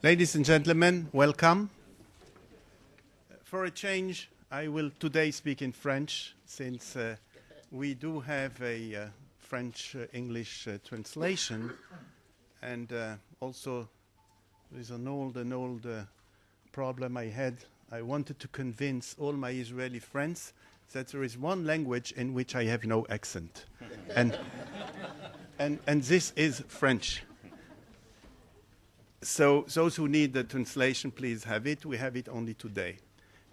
Ladies and gentlemen, welcome. For a change, I will today speak in French, since we do have a French-English translation, and also there's an old problem I had. I wanted to convince all my Israeli friends that there is one language in which I have no accent, and this is French. So those who need the translation, please have it. We have it only today.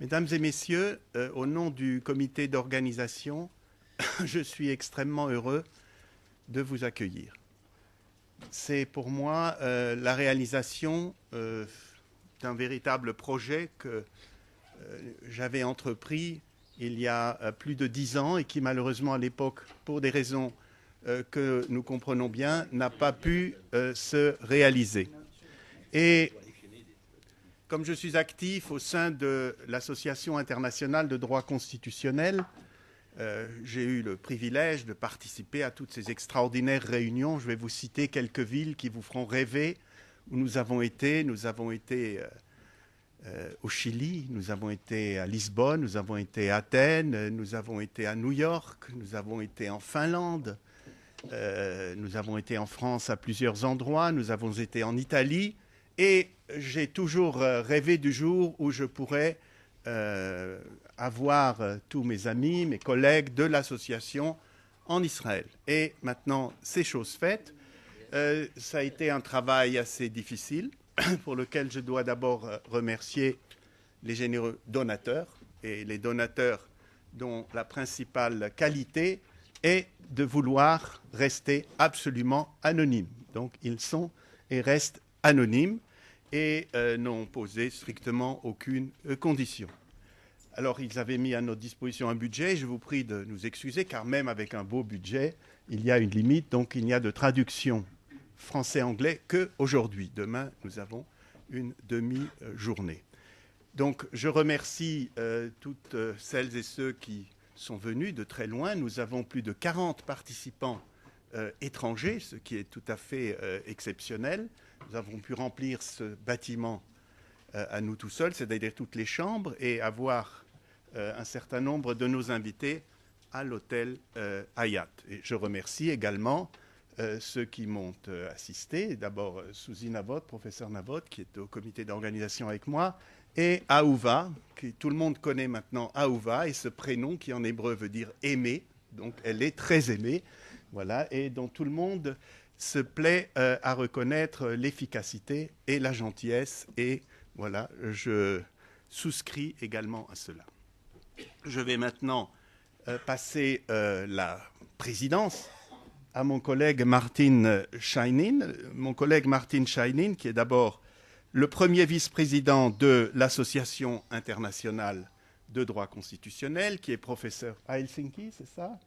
Mesdames et messieurs, au nom du comité d'organisation, je suis extrêmement heureux de vous accueillir. C'est pour moi la réalisation d'un véritable projet que j'avais entrepris il y a plus de 10 ans et qui malheureusement à l'époque, pour des raisons que nous comprenons bien, n'a pas pu se réaliser. Et comme je suis actif au sein de l'Association internationale de droit constitutionnel, j'ai eu le privilège de participer à toutes ces extraordinaires réunions. Je vais vous citer quelques villes qui vous feront rêver où nous avons été. Nous avons été au Chili, nous avons été à Lisbonne, nous avons été à Athènes, nous avons été à New York, nous avons été en Finlande, nous avons été en France à plusieurs endroits, nous avons été en Italie. Et j'ai toujours rêvé du jour où je pourrais avoir tous mes amis, mes collègues de l'association en Israël. Et maintenant, c'est chose faite. Ça a été un travail assez difficile pour lequel je dois d'abord remercier les généreux donateurs et les donateurs dont la principale qualité est de vouloir rester absolument anonymes. Donc, ils sont et restent anonymes et n'ont posé strictement aucune condition. Alors, ils avaient mis à notre disposition un budget. Je vous prie de nous excuser, car même avec un beau budget, il y a une limite. Donc, il n'y a de traduction français-anglais qu'aujourd'hui. Demain, nous avons une demi-journée. Donc, je remercie toutes celles et ceux qui sont venus de très loin. Nous avons plus de 40 participants étrangers, ce qui est tout à fait exceptionnel. Nous avons pu remplir ce bâtiment à nous tout seuls, c'est-à-dire toutes les chambres, et avoir un certain nombre de nos invités à l'hôtel Hayat. Et je remercie également ceux qui m'ont assisté. D'abord, Suzy Navot, professeur Navot, qui est au comité d'organisation avec moi, et Aouva, qui tout le monde connaît maintenant Aouva, et ce prénom qui en hébreu veut dire aimé, donc elle est très aimée, voilà, et dont tout le monde se plaît à reconnaître l'efficacité et la gentillesse, et voilà, je souscris également à cela. Je vais maintenant passer la présidence à mon collègue Martin Scheinin. Mon collègue Martin Scheinin, qui est d'abord le premier vice-président de l'Association internationale de droit constitutionnel, qui est professeur à Helsinki, c'est ça?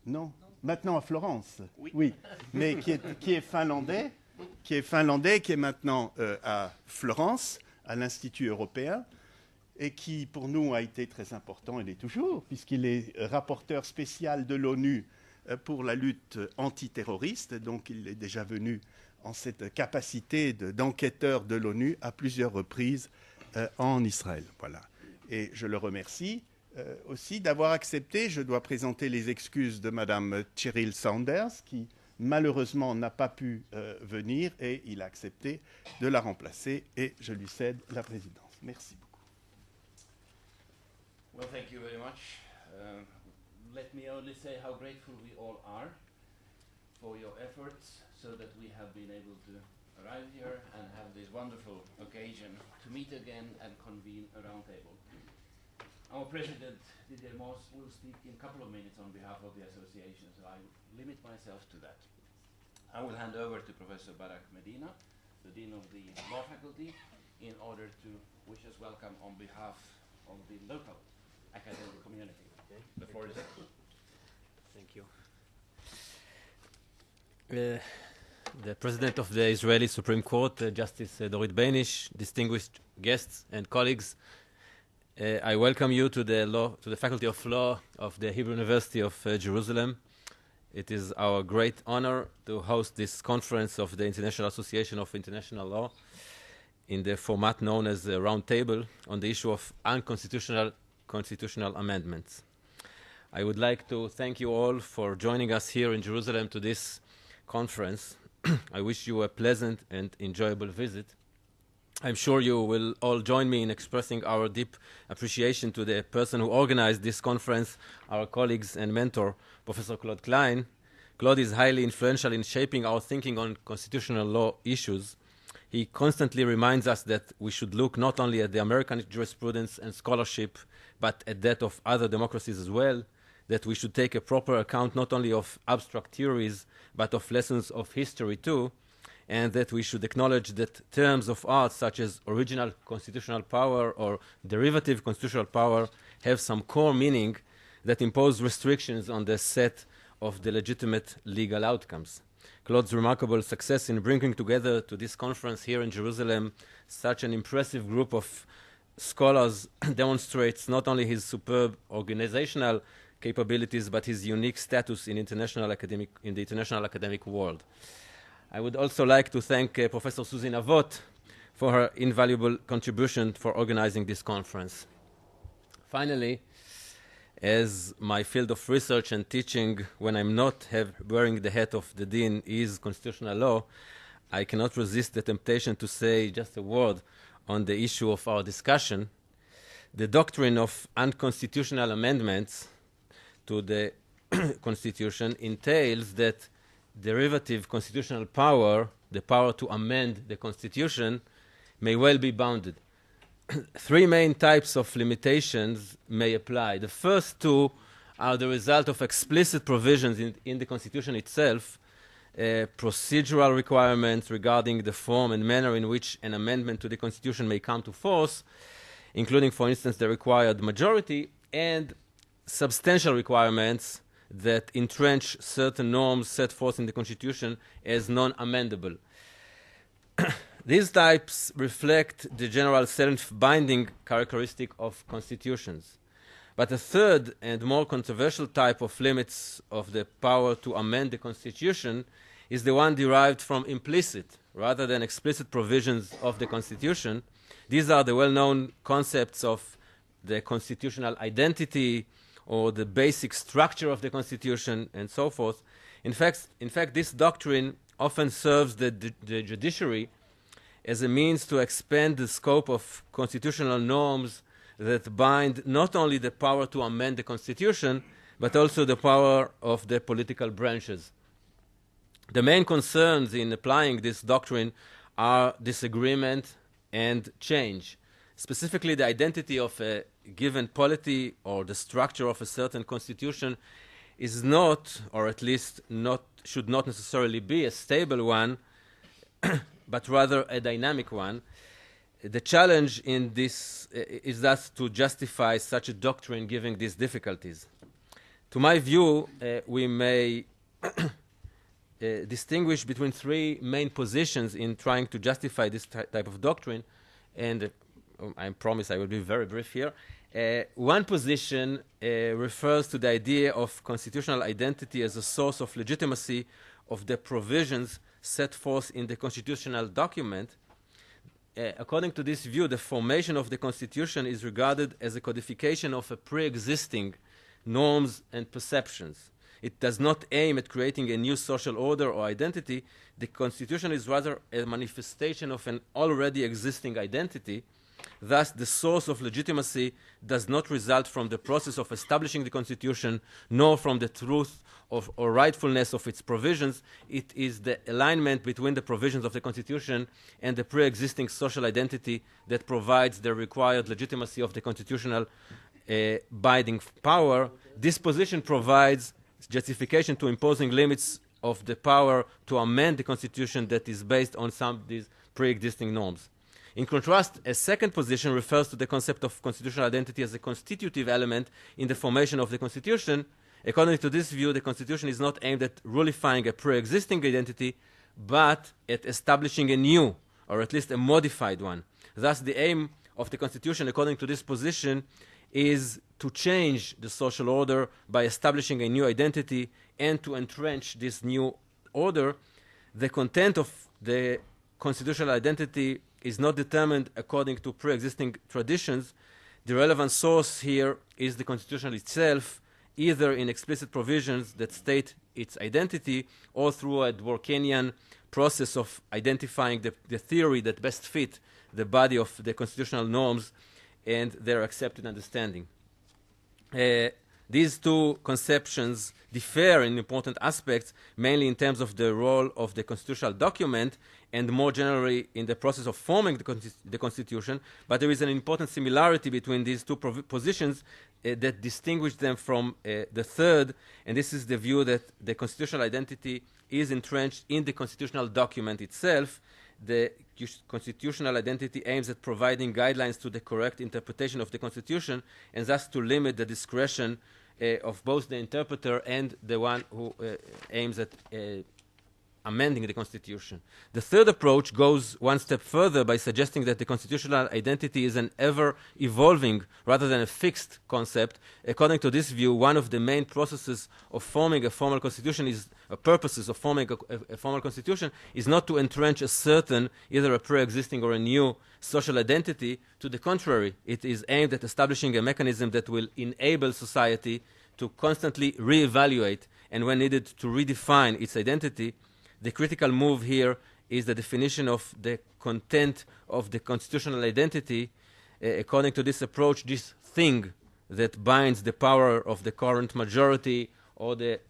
Non. Maintenant à Florence, oui, mais qui est finlandais, qui est maintenant à Florence, à l'Institut européen, et qui pour nous a été très important, il est toujours, puisqu'il est rapporteur spécial de l'ONU pour la lutte antiterroriste, donc il est déjà venu en cette capacité d'enquêteur de l'ONU à plusieurs reprises en Israël. Voilà. Et je le remercie. Aussi d'avoir accepté, je dois présenter les excuses de Madame Cheryl Saunders, qui malheureusement n'a pas pu venir, et il a accepté de la remplacer, et je lui cède la présidence. Merci beaucoup. Well, thank you very much. Let me only say how grateful we all are for your efforts, so that we have been able to arrive here and have this wonderful occasion to meet again and convene a roundtable. Our president, Didier Moss, will speak in a couple of minutes on behalf of the association, so I limit myself to that. I will hand over to Professor Barak Medina, the Dean of the Law Faculty, in order to wish us welcome on behalf of the local academic community. Okay. The floor is yours. Thank you. The President of the Israeli Supreme Court, Justice Dorit Beinish, distinguished guests and colleagues, I welcome you to the Faculty of Law of the Hebrew University of Jerusalem. It is our great honor to host this conference of the International Association of International Law. in the format known as the Round Table on the issue of constitutional amendments. I would like to thank you all for joining us here in Jerusalem to this conference. I wish you a pleasant and enjoyable visit. I'm sure you will all join me in expressing our deep appreciation to the person who organized this conference, our colleagues and mentor, Professor Claude Klein. Claude is highly influential in shaping our thinking on constitutional law issues. He constantly reminds us that we should look not only at the American jurisprudence and scholarship, but at that of other democracies as well, that we should take a proper account not only of abstract theories, but of lessons of history too, and that we should acknowledge that terms of art such as original constitutional power or derivative constitutional power have some core meaning that impose restrictions on the set of the legitimate legal outcomes. Claude's remarkable success in bringing together to this conference here in Jerusalem such an impressive group of scholars demonstrates not only his superb organizational capabilities, but his unique status in the international academic world. I would also like to thank Professor Suzy Navot for her invaluable contribution for organizing this conference. Finally, as my field of research and teaching when I'm not wearing the hat of the dean is constitutional law, I cannot resist the temptation to say just a word on the issue of our discussion. The doctrine of unconstitutional amendments to the Constitution entails that derivative constitutional power, the power to amend the Constitution, may well be bounded. Three main types of limitations may apply. The first two are the result of explicit provisions in the Constitution itself, procedural requirements regarding the form and manner in which an amendment to the Constitution may come to force, including, for instance, the required majority, and substantial requirements that entrench certain norms set forth in the Constitution as non-amendable. These types reflect the general self-binding characteristic of constitutions. But a third and more controversial type of limits of the power to amend the Constitution is the one derived from implicit rather than explicit provisions of the Constitution. These are the well-known concepts of the constitutional identity or the basic structure of the Constitution and so forth. In fact, this doctrine often serves the judiciary as a means to expand the scope of constitutional norms that bind not only the power to amend the Constitution, but also the power of the political branches. The main concerns in applying this doctrine are disagreement and change. Specifically, the identity of a given polity or the structure of a certain constitution is not, or at least should not necessarily be a stable one, but rather a dynamic one. The challenge in this is thus to justify such a doctrine given these difficulties. To my view, we may distinguish between three main positions in trying to justify this type of doctrine, and I promise I will be very brief here. One position refers to the idea of constitutional identity as a source of legitimacy of the provisions set forth in the constitutional document. According to this view, the formation of the Constitution is regarded as a codification of a pre-existing norms and perceptions. It does not aim at creating a new social order or identity. The Constitution is rather a manifestation of an already existing identity. Thus, the source of legitimacy does not result from the process of establishing the Constitution, nor from the truth or rightfulness of its provisions. It is the alignment between the provisions of the Constitution and the pre-existing social identity that provides the required legitimacy of the constitutional binding power. This position provides justification to imposing limits of the power to amend the Constitution that is based on some of these pre-existing norms. In contrast, a second position refers to the concept of constitutional identity as a constitutive element in the formation of the Constitution. According to this view, the Constitution is not aimed at rulifying a pre-existing identity, but at establishing a new, or at least a modified one. Thus, the aim of the Constitution, according to this position, is to change the social order by establishing a new identity and to entrench this new order. The content of the constitutional identity is not determined according to pre-existing traditions, the relevant source here is the Constitution itself, either in explicit provisions that state its identity or through a Dworkinian process of identifying the theory that best fit the body of the constitutional norms and their accepted understanding. These two conceptions differ in important aspects, mainly in terms of the role of the constitutional document and more generally in the process of forming the Constitution, but there is an important similarity between these two positions that distinguish them from the third, and this is the view that the constitutional identity is entrenched in the constitutional document itself. The constitutional identity aims at providing guidelines to the correct interpretation of the Constitution and thus to limit the discretion of both the interpreter and the one who aims at amending the Constitution. The third approach goes one step further by suggesting that the constitutional identity is an ever-evolving rather than a fixed concept. According to this view, one of the main processes of forming a formal constitution is purposes of forming a formal constitution is not to entrench a certain, either a pre-existing or a new social identity. To the contrary, it is aimed at establishing a mechanism that will enable society to constantly reevaluate and, when needed, to redefine its identity. The critical move here is the definition of the content of the constitutional identity. According to this approach, this thing that binds the power of the current majority or the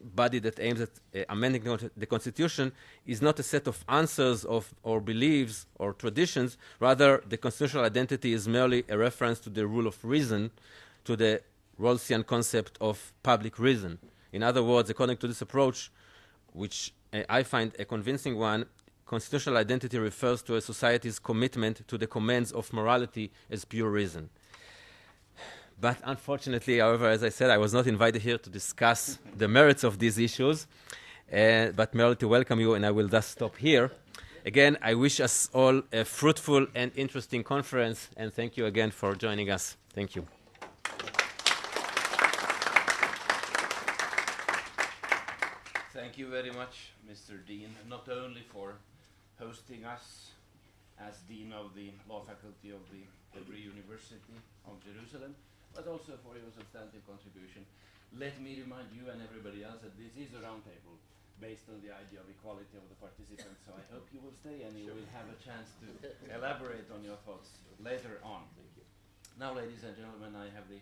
body that aims at amending the Constitution is not a set of answers or beliefs or traditions. Rather, the constitutional identity is merely a reference to the rule of reason, to the Rawlsian concept of public reason. In other words, according to this approach, which I find a convincing one, constitutional identity refers to a society's commitment to the commands of morality as pure reason. But unfortunately, however, as I said, I was not invited here to discuss the merits of these issues, but merely to welcome you, and I will thus stop here. Again, I wish us all a fruitful and interesting conference, and thank you again for joining us. Thank you. Thank you very much, Mr. Dean, not only for hosting us as Dean of the Law Faculty of the Hebrew University of Jerusalem, but also for your substantive contribution. Let me remind you and everybody else that this is a roundtable based on the idea of equality of the participants, so I hope you will stay and you will have a chance to elaborate on your thoughts later on. Thank you. Now, ladies and gentlemen, I have the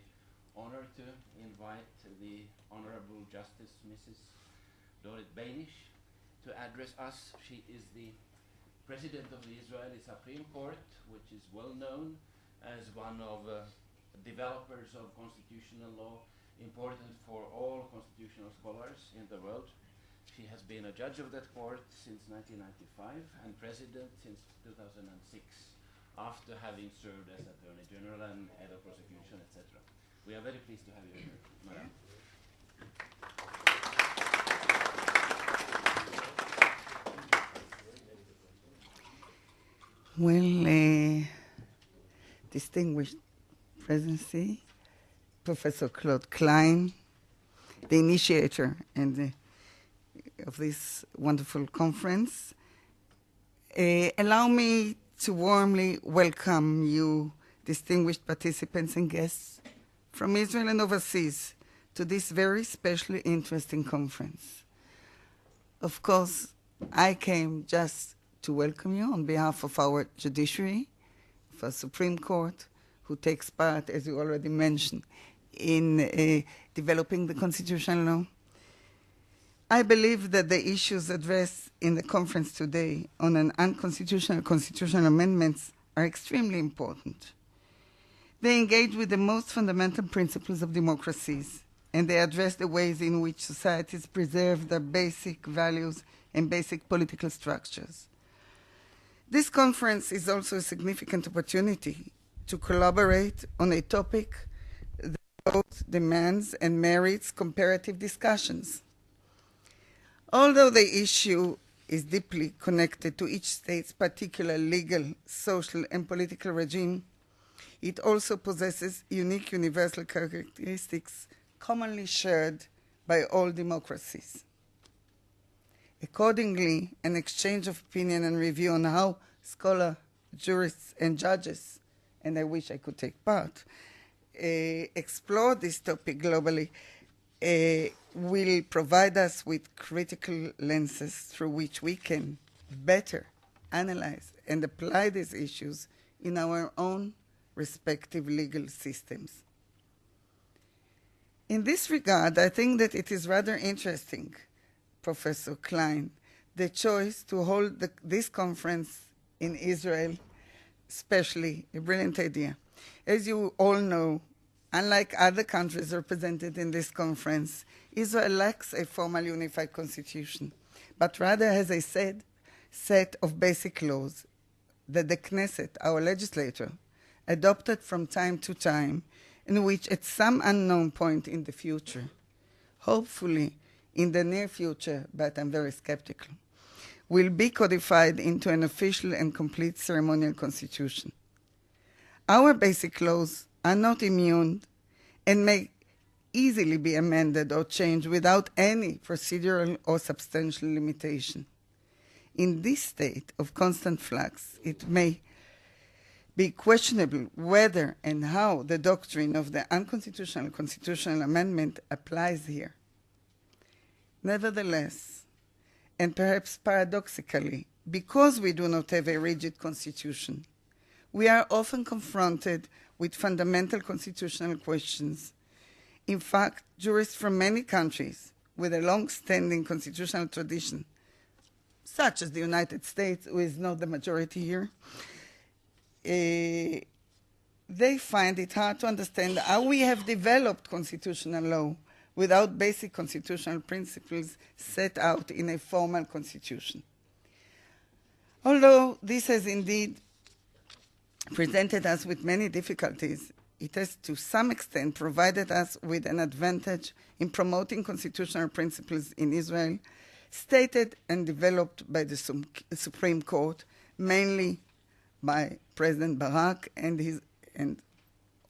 honor to invite the Honorable Justice Mrs. Dorit Beinish to address us. She is the President of the Israeli Supreme Court, which is well known as one of developers of constitutional law, important for all constitutional scholars in the world. She has been a judge of that court since 1995 and president since 2006, after having served as Attorney General and head of prosecution, etc. We are very pleased to have you here, Madam. Well, distinguished presidency, Professor Claude Klein, the initiator and of this wonderful conference, allow me to warmly welcome you, distinguished participants and guests from Israel and overseas, to this very specially interesting conference. Of course, I came just to welcome you on behalf of our judiciary, of our Supreme Court, who takes part, as you already mentioned, in developing the constitutional law. I believe that the issues addressed in the conference today on an unconstitutional constitutional amendments are extremely important. They engage with the most fundamental principles of democracies, and they address the ways in which societies preserve their basic values and basic political structures. This conference is also a significant opportunity to collaborate on a topic that both demands and merits comparative discussions. Although the issue is deeply connected to each state's particular legal, social, and political regime, it also possesses unique universal characteristics commonly shared by all democracies. Accordingly, an exchange of opinion and review on how scholars, jurists, and judges, and I wish I could take part, explore this topic globally will provide us with critical lenses through which we can better analyze and apply these issues in our own respective legal systems. In this regard, I think that it is rather interesting, Professor Klein, the choice to hold this conference in Israel, especially a brilliant idea. As you all know, unlike other countries represented in this conference, Israel lacks a formal unified constitution, but rather has a set of basic laws that the Knesset, our legislature, adopted from time to time, in which at some unknown point in the future, hopefully in the near future, but I'm very skeptical, will be codified into an official and complete ceremonial constitution. Our basic laws are not immune and may easily be amended or changed without any procedural or substantial limitation. In this state of constant flux, it may be questionable whether and how the doctrine of the unconstitutional constitutional amendment applies here. Nevertheless, and perhaps paradoxically, because we do not have a rigid constitution, we are often confronted with fundamental constitutional questions. In fact, jurists from many countries with a long-standing constitutional tradition, such as the United States, who is not the majority here, they find it hard to understand how we have developed constitutional law without basic constitutional principles set out in a formal constitution. Although this has indeed presented us with many difficulties, it has to some extent provided us with an advantage in promoting constitutional principles in Israel, stated and developed by the Supreme Court, mainly by President Barak and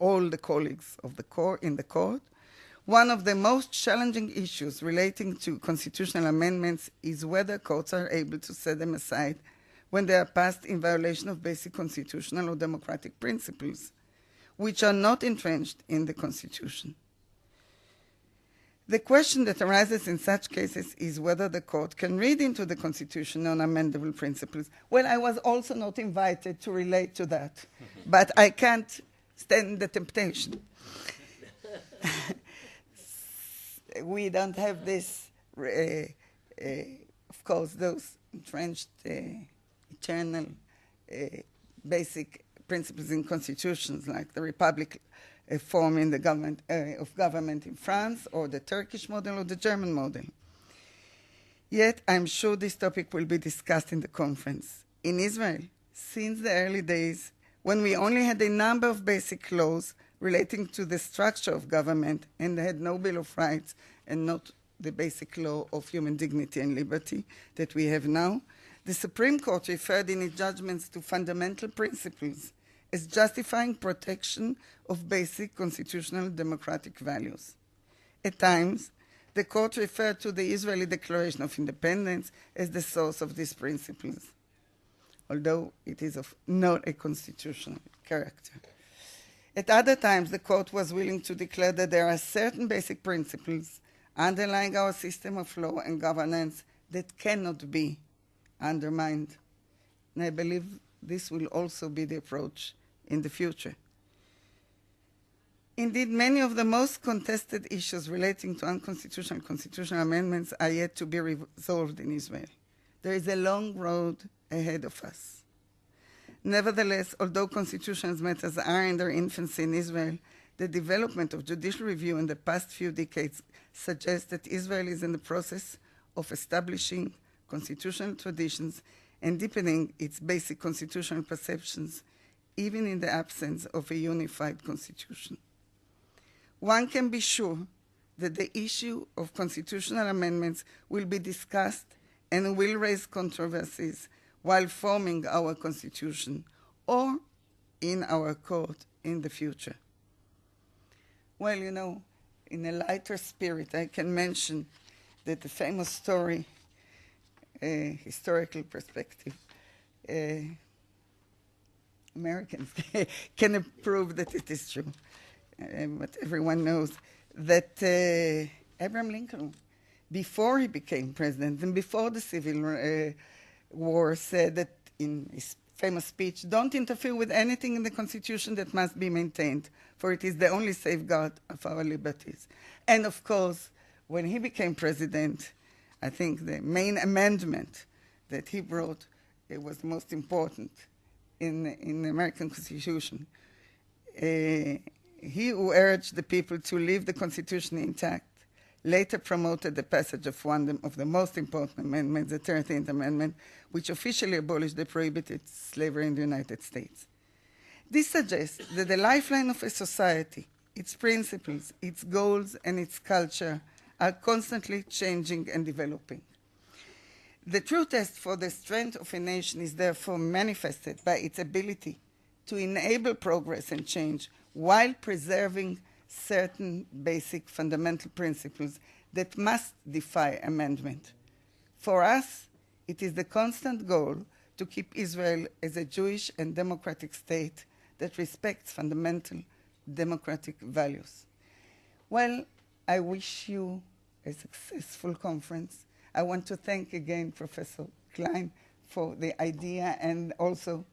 all the colleagues of the court in the court. One of the most challenging issues relating to constitutional amendments is whether courts are able to set them aside when they are passed in violation of basic constitutional or democratic principles, which are not entrenched in the Constitution. The question that arises in such cases is whether the court can read into the Constitution non-amendable principles. Well, I was also not invited to relate to that, but I can't stand the temptation. We don't have this, of course, those entrenched, eternal, basic principles in constitutions like the Republic form in the government of government in France, or the Turkish model, or the German model. Yet, I'm sure this topic will be discussed in the conference. In Israel, since the early days, when we only had a number of basic laws relating to the structure of government and had no Bill of Rights and not the basic law of human dignity and liberty that we have now, the Supreme Court referred in its judgments to fundamental principles as justifying protection of basic constitutional democratic values. At times, the court referred to the Israeli Declaration of Independence as the source of these principles, although it is of not a constitutional character. At other times, the court was willing to declare that there are certain basic principles underlying our system of law and governance that cannot be undermined. And I believe this will also be the approach in the future. Indeed, many of the most contested issues relating to unconstitutional constitutional amendments are yet to be resolved in Israel. There is a long road ahead of us. Nevertheless, although constitutional matters are in their infancy in Israel, the development of judicial review in the past few decades suggests that Israel is in the process of establishing constitutional traditions and deepening its basic constitutional perceptions, even in the absence of a unified constitution. One can be sure that the issue of constitutional amendments will be discussed and will raise controversies while forming our constitution or in our court in the future. Well, you know, in a lighter spirit, I can mention that the famous story historical perspective, Americans can prove that it is true. But everyone knows that Abraham Lincoln, before he became president and before the Civil War, said that in his famous speech, "Don't interfere with anything in the Constitution that must be maintained, for it is the only safeguard of our liberties." And of course, when he became president, I think the main amendment that he brought, it was most important in the American Constitution. He who urged the people to leave the Constitution intact later promoted the passage of one of the most important amendments, the 13th Amendment, which officially abolished the prohibited slavery in the United States. This suggests that the lifeline of a society, its principles, its goals, and its culture are constantly changing and developing. The true test for the strength of a nation is therefore manifested by its ability to enable progress and change while preserving certain basic fundamental principles that must defy amendment. For us, it is the constant goal to keep Israel as a Jewish and democratic state that respects fundamental democratic values. Well, I wish you a successful conference. I want to thank again Professor Klein for the idea, and also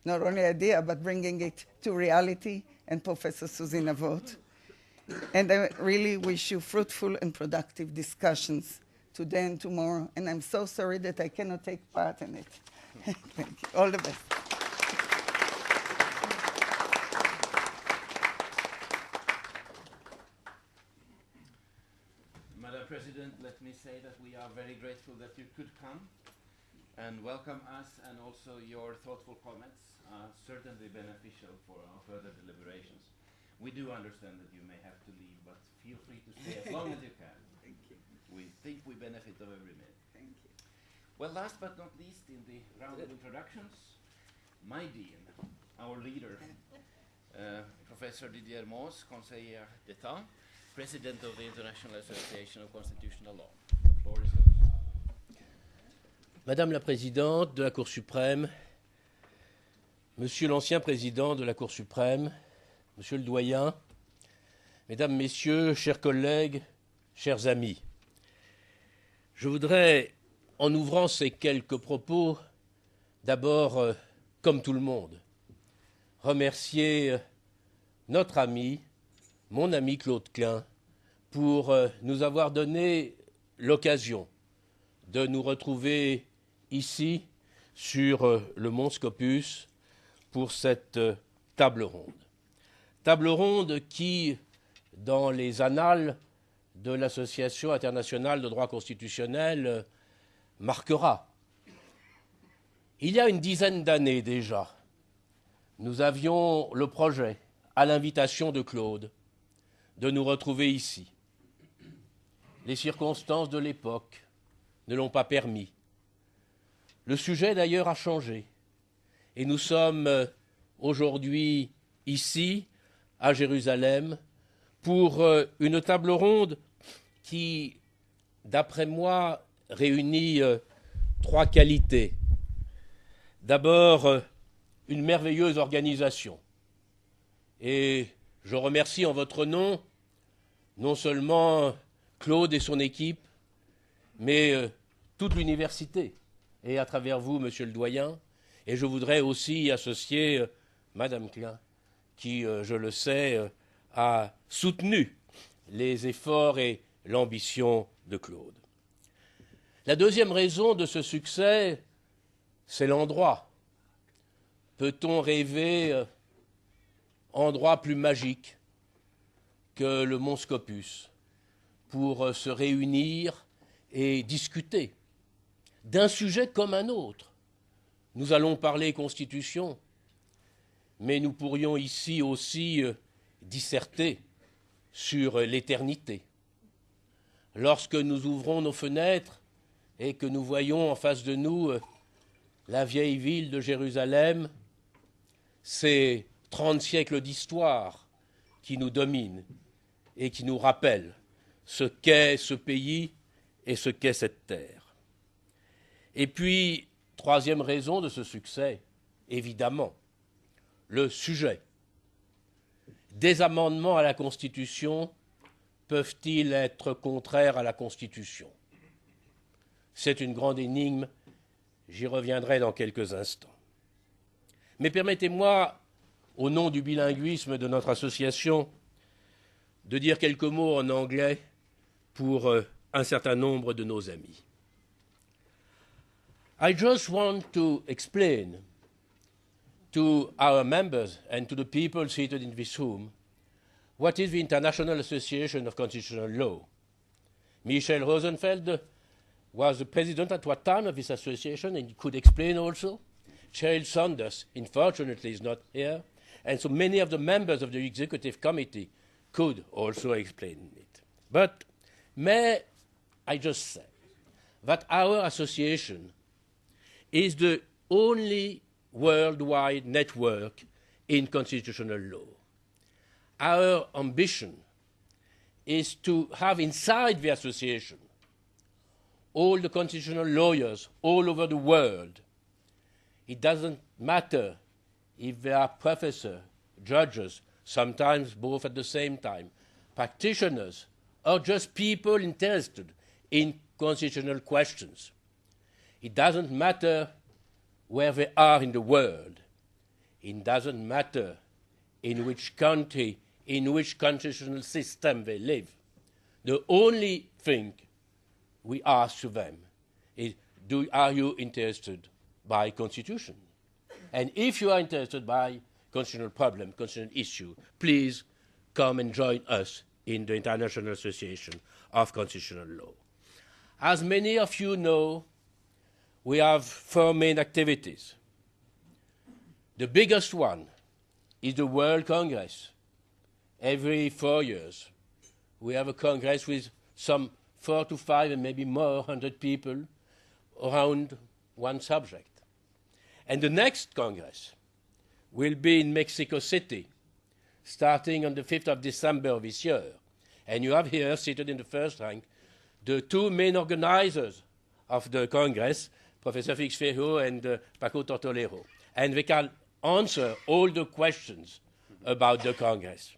not only idea, but bringing it to reality, and Professor Susie Navot. And I really wish you fruitful and productive discussions today and tomorrow. And I'm so sorry that I cannot take part in it. Thank you. All the best. Madam President, let me say that we are very grateful that you could come and welcome us, and also your thoughtful comments are certainly beneficial for our further deliberations. We do understand that you may have to leave, but feel free to stay as long as you can. Thank you. We think we benefit of every minute. Thank you. Well, last but not least, in the round of introductions, my dean, our leader, Professor Didier Moos, Conseiller d'État, President of the International Association of Constitutional Law. The floor is yours. Madame la Présidente de la Cour suprême, Monsieur l'ancien Président de la Cour suprême, Monsieur le Doyen, Mesdames, Messieurs, chers collègues, chers amis, je voudrais, en ouvrant ces quelques propos, d'abord, comme tout le monde, remercier notre ami, mon ami Claude Klein, pour nous avoir donné l'occasion de nous retrouver ici, sur le mont Scopus, pour cette table ronde. Table ronde qui, dans les annales de l'Association internationale de droit constitutionnel, marquera. Il y a une dizaine d'années déjà, nous avions le projet, à l'invitation de Claude, de nous retrouver ici. Les circonstances de l'époque ne l'ont pas permis. Le sujet d'ailleurs a changé et nous sommes aujourd'hui ici, à Jérusalem, pour une table ronde qui, d'après moi, réunit trois qualités. D'abord, une merveilleuse organisation. Et je remercie en votre nom non seulement Claude et son équipe, mais toute l'université, et à travers vous, Monsieur le Doyen. Et je voudrais aussi associer Madame Klein, qui, je le sais, a soutenu les efforts et l'ambition de Claude. La deuxième raison de ce succès, c'est l'endroit. Peut-on rêver endroit plus magique que le mont Scopus pour se réunir et discuter d'un sujet comme un autre? Nous allons parler Constitution, mais nous pourrions ici aussi disserter sur l'éternité. Lorsque nous ouvrons nos fenêtres et que nous voyons en face de nous la vieille ville de Jérusalem, c'est 30 siècles d'histoire qui nous dominent et qui nous rappellent ce qu'est ce pays et ce qu'est cette terre. Et puis, troisième raison de ce succès, évidemment, le sujet. Des amendements à la Constitution peuvent-ils être contraires à la Constitution? C'est une grande énigme, j'y reviendrai dans quelques instants. Mais permettez-moi, au nom du bilinguisme de notre association, de dire quelques mots en anglais pour un certain nombre de nos amis. I just want to explain to our members and to the people seated in this room what is the International Association of Constitutional Law. Michel Rosenfeld was the president at what time of this association, and he could explain also. Sheryl Sanders, unfortunately, is not here, and so many of the members of the executive committee could also explain it. But may I just say that our association is the only worldwide network in constitutional law. Our ambition is to have inside the association all the constitutional lawyers all over the world. It doesn't matter if they are professors, judges, sometimes both at the same time, practitioners, or just people interested in constitutional questions. It doesn't matter where they are in the world. It doesn't matter in which country, in which constitutional system they live. The only thing we ask of them is, are you interested by constitution? And if you are interested by constitutional problem, constitutional issue, please come and join us in the International Association of Constitutional Law. As many of you know, we have 4 main activities. The biggest one is the World Congress. Every 4 years, we have a Congress with some 4 to 5 and maybe more 100 people around one subject. And the next Congress will be in Mexico City, starting on the 5th of December of this year. And you have here, seated in the first rank, the 2 main organizers of the Congress, Professor Félix Ferro and Paco Tortolero. And they can answer all the questions about the Congress.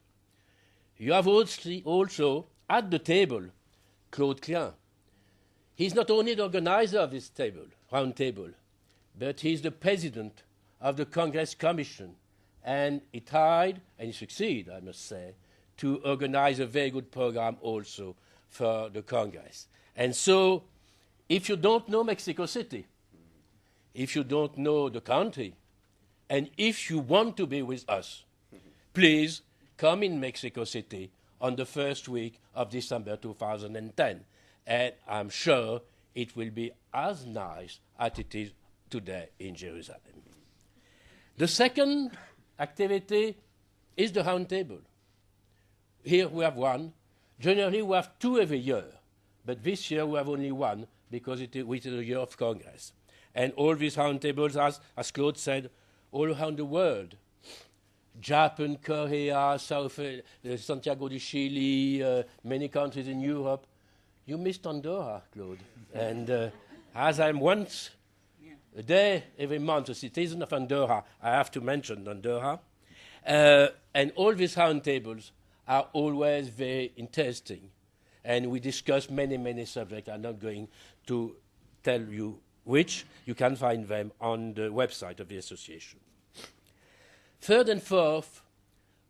You have also at the table Claude Klein. He's not only the organizer of this table, round table, but he's the president of the Congress Commission. And he tried, and he succeeded, I must say, to organize a very good program also for the Congress. And so, if you don't know Mexico City, if you don't know the country, and if you want to be with us, please come in Mexico City on the first week of December 2010. And I'm sure it will be as nice as it is today in Jerusalem. The second activity is the round table. Here we have one. Generally we have 2 every year, but this year we have only 1 because it is the year of Congress. And all these round tables, as Claude said, all around the world. Japan, Korea, Santiago de Chile, many countries in Europe. You missed Andorra, Claude. And as I'm once a day every month a citizen of Andorra, I have to mention Andorra. And all these round tables are always very interesting. And we discuss many, many subjects. I'm not going to tell you which. You can find them on the website of the association. Third and fourth,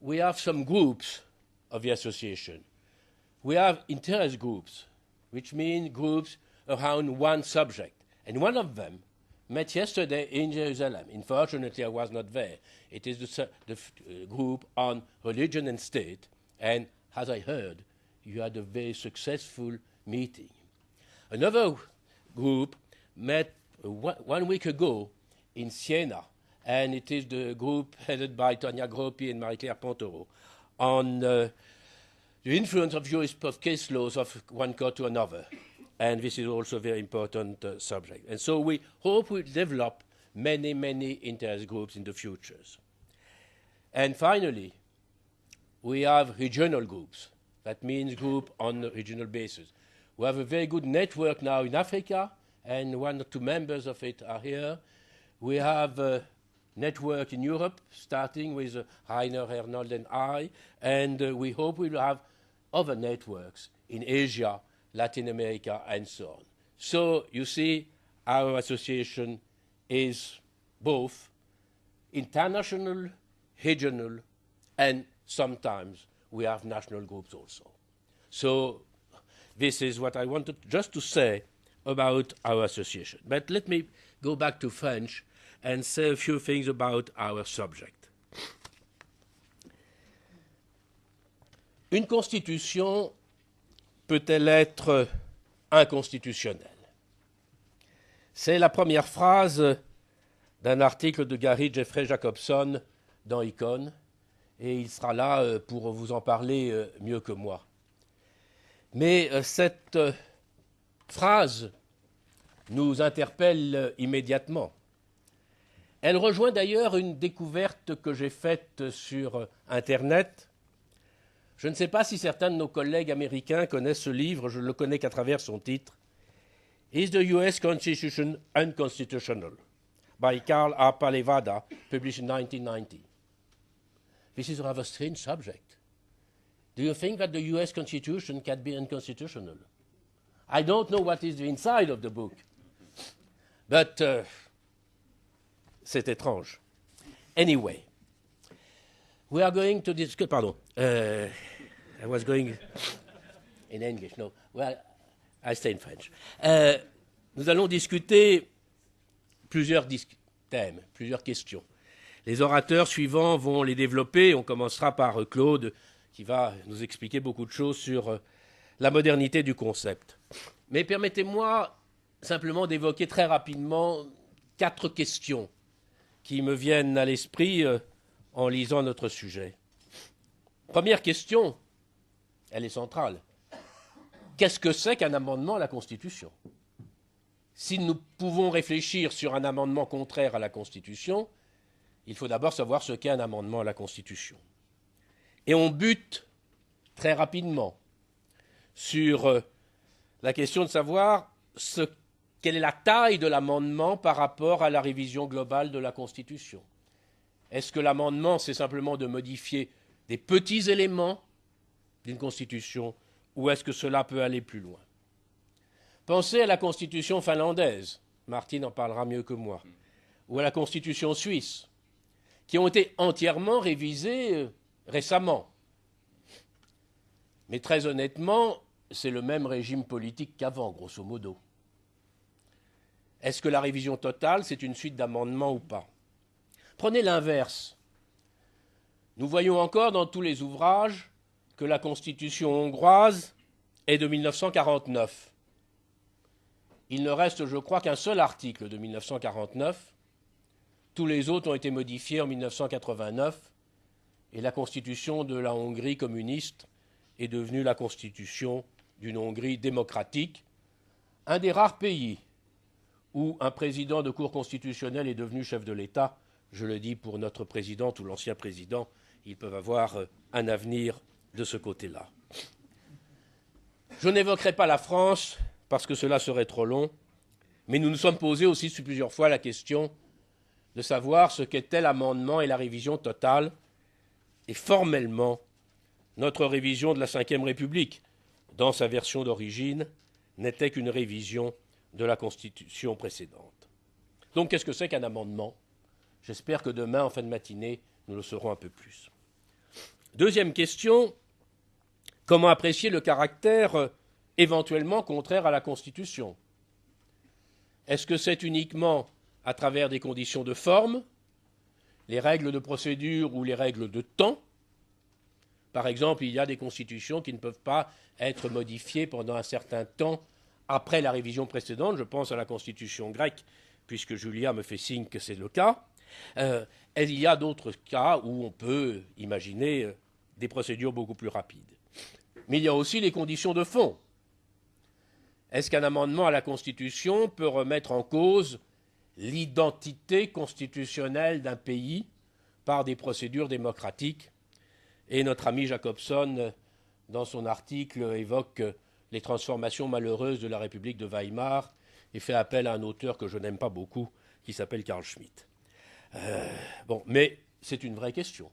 we have some groups of the association. We have interest groups, which mean groups around one subject. And one of them met yesterday in Jerusalem. Unfortunately, I was not there. It is the group on religion and state. And as I heard, you had a very successful meeting. Another group met 1 week ago in Siena, and it is the group headed by Tonia Groppi and Marie-Claire Pontero on the influence of case laws of one court to another. And this is also a very important subject. And so we hope we'll develop many, many interest groups in the futures. And finally, we have regional groups. That means group on a regional basis. We have a very good network now in Africa, and one or two members of it are here. We have a network in Europe, starting with Rainer, Arnold, and I, and we hope we will have other networks in Asia, Latin America, and so on. So, you see, our association is both international, regional, and sometimes we have national groups also. So, this is what I wanted just to say about our association. But let me go back to French and say a few things about our subject. Une constitution peut-elle être inconstitutionnelle? C'est la première phrase d'un article de Gary Jeffrey Jacobson dans Icon, et il sera là pour vous en parler mieux que moi. Mais cette phrase nous interpelle immédiatement. Elle rejoint d'ailleurs une découverte que j'ai faite sur Internet. Je ne sais pas si certains de nos collègues américains connaissent ce livre, je ne le connais qu'à travers son titre. Is the US Constitution Unconstitutional? By Carl R. Palevada, published in 1990. This is a rather strange subject. Do you think that the US Constitution can be unconstitutional? I don't know what is the inside of the book, but c'est étrange. Anyway, we are going to discuss. Pardon, I was going in English. No, well, I stay in French. Nous allons discuter plusieurs thèmes, plusieurs questions. Les orateurs suivants vont les développer. On commencera par Claude, qui va nous expliquer beaucoup de choses sur la modernité du concept. Mais permettez-moi simplement d'évoquer très rapidement 4 questions qui me viennent à l'esprit en lisant notre sujet. Première question, elle est centrale. Qu'est-ce que c'est qu'un amendement à la Constitution? Si nous pouvons réfléchir sur un amendement contraire à la Constitution, il faut d'abord savoir ce qu'est un amendement à la Constitution. Et on bute très rapidement sur la question de savoir quelle est la taille de l'amendement par rapport à la révision globale de la Constitution. Est-ce que l'amendement, c'est simplement de modifier des petits éléments d'une Constitution, ou est-ce que cela peut aller plus loin? Pensez à la Constitution finlandaise, Martine en parlera mieux que moi, ou à la Constitution suisse, qui ont été entièrement révisées récemment. Mais très honnêtement, c'est le même régime politique qu'avant, grosso modo. Est-ce que la révision totale, c'est une suite d'amendements ou pas? Prenez l'inverse. Nous voyons encore dans tous les ouvrages que la Constitution hongroise est de 1949. Il ne reste, je crois, qu'un seul article de 1949. Tous les autres ont été modifiés en 1989 et la Constitution de la Hongrie communiste est devenue la Constitution d'une Hongrie démocratique, un des rares pays où un président de cour constitutionnelle est devenu chef de l'État. Je le dis pour notre président ou l'ancien président, ils peuvent avoir un avenir de ce côté-là. Je n'évoquerai pas la France parce que cela serait trop long, mais nous nous sommes posés aussi plusieurs fois la question de savoir ce qu'était l'amendement et la révision totale, et formellement, notre révision de la Ve République, dans sa version d'origine, n'était qu'une révision de la Constitution précédente. Donc, qu'est-ce que c'est qu'un amendement? J'espère que demain, en fin de matinée, nous le saurons un peu plus. Deuxième question, comment apprécier le caractère éventuellement contraire à la Constitution? Est-ce que c'est uniquement à travers des conditions de forme, les règles de procédure ou les règles de temps? Par exemple, il y a des constitutions qui ne peuvent pas être modifiées pendant un certain temps après la révision précédente. Je pense à la constitution grecque, puisque Julia me fait signe que c'est le cas. Et il y a d'autres cas où on peut imaginer des procédures beaucoup plus rapides. Mais il y a aussi les conditions de fond. Est-ce qu'un amendement à la Constitution peut remettre en cause l'identité constitutionnelle d'un pays par des procédures démocratiques? Et notre ami Jacobson, dans son article, évoque les transformations malheureuses de la République de Weimar et fait appel à un auteur que je n'aime pas beaucoup, qui s'appelle Carl Schmitt. Bon, mais c'est une vraie question.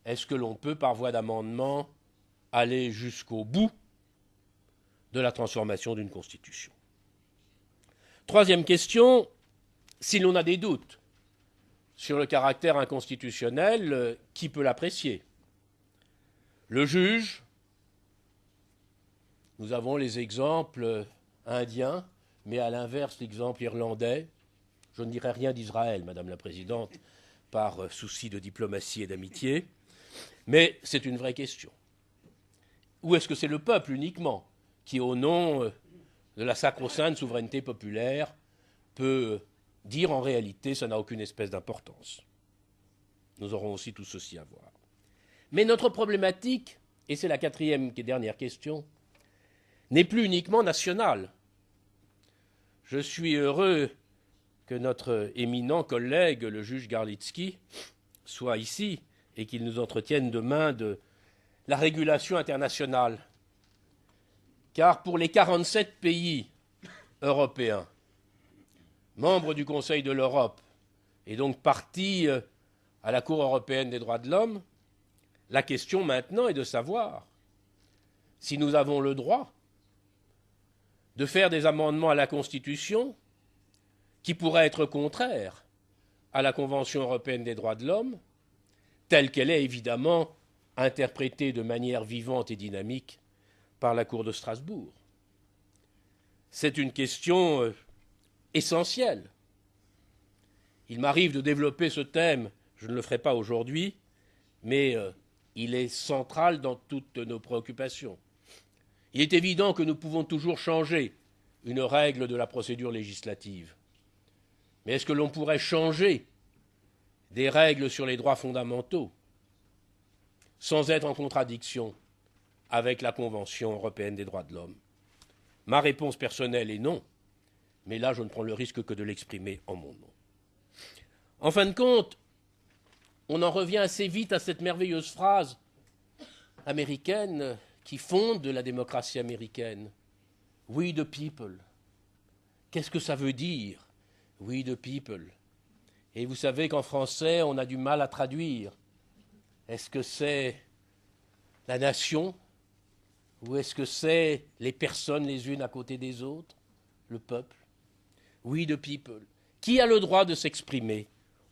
Est-ce que l'on peut, par voie d'amendement, aller jusqu'au bout de la transformation d'une Constitution? Troisième question, si l'on a des doutes sur le caractère inconstitutionnel, qui peut l'apprécier? Le juge? Nous avons les exemples indiens, mais à l'inverse, l'exemple irlandais. Je ne dirai rien d'Israël, Madame la Présidente, par souci de diplomatie et d'amitié, mais c'est une vraie question. Ou est-ce que c'est le peuple uniquement qui, au nom de la sacro-sainte souveraineté populaire, peut dire en réalité ça n'a aucune espèce d'importance? Nous aurons aussi tout ceci à voir. Mais notre problématique, et c'est la quatrième et dernière question, n'est plus uniquement nationale. Je suis heureux que notre éminent collègue, le juge Garlitsky, soit ici et qu'il nous entretienne demain de la régulation internationale. Car pour les 47 pays européens, membres du Conseil de l'Europe, et donc partis à la Cour européenne des droits de l'homme, la question maintenant est de savoir si nous avons le droit de faire des amendements à la Constitution qui pourraient être contraires à la Convention européenne des droits de l'homme, telle qu'elle est évidemment interprétée de manière vivante et dynamique par la Cour de Strasbourg. C'est une question essentielle. Il m'arrive de développer ce thème, je ne le ferai pas aujourd'hui, mais il est central dans toutes nos préoccupations. Il est évident que nous pouvons toujours changer une règle de la procédure législative. Mais est-ce que l'on pourrait changer des règles sur les droits fondamentaux sans être en contradiction avec la Convention européenne des droits de l'homme? Ma réponse personnelle est non, mais là je ne prends le risque que de l'exprimer en mon nom. En fin de compte, on en revient assez vite à cette merveilleuse phrase américaine qui fonde la démocratie américaine. We the people. Qu'est-ce que ça veut dire, we the people? Et vous savez qu'en français, on a du mal à traduire. Est-ce que c'est la nation? Ou est-ce que c'est les personnes les unes à côté des autres? Le peuple? We the people. Qui a le droit de s'exprimer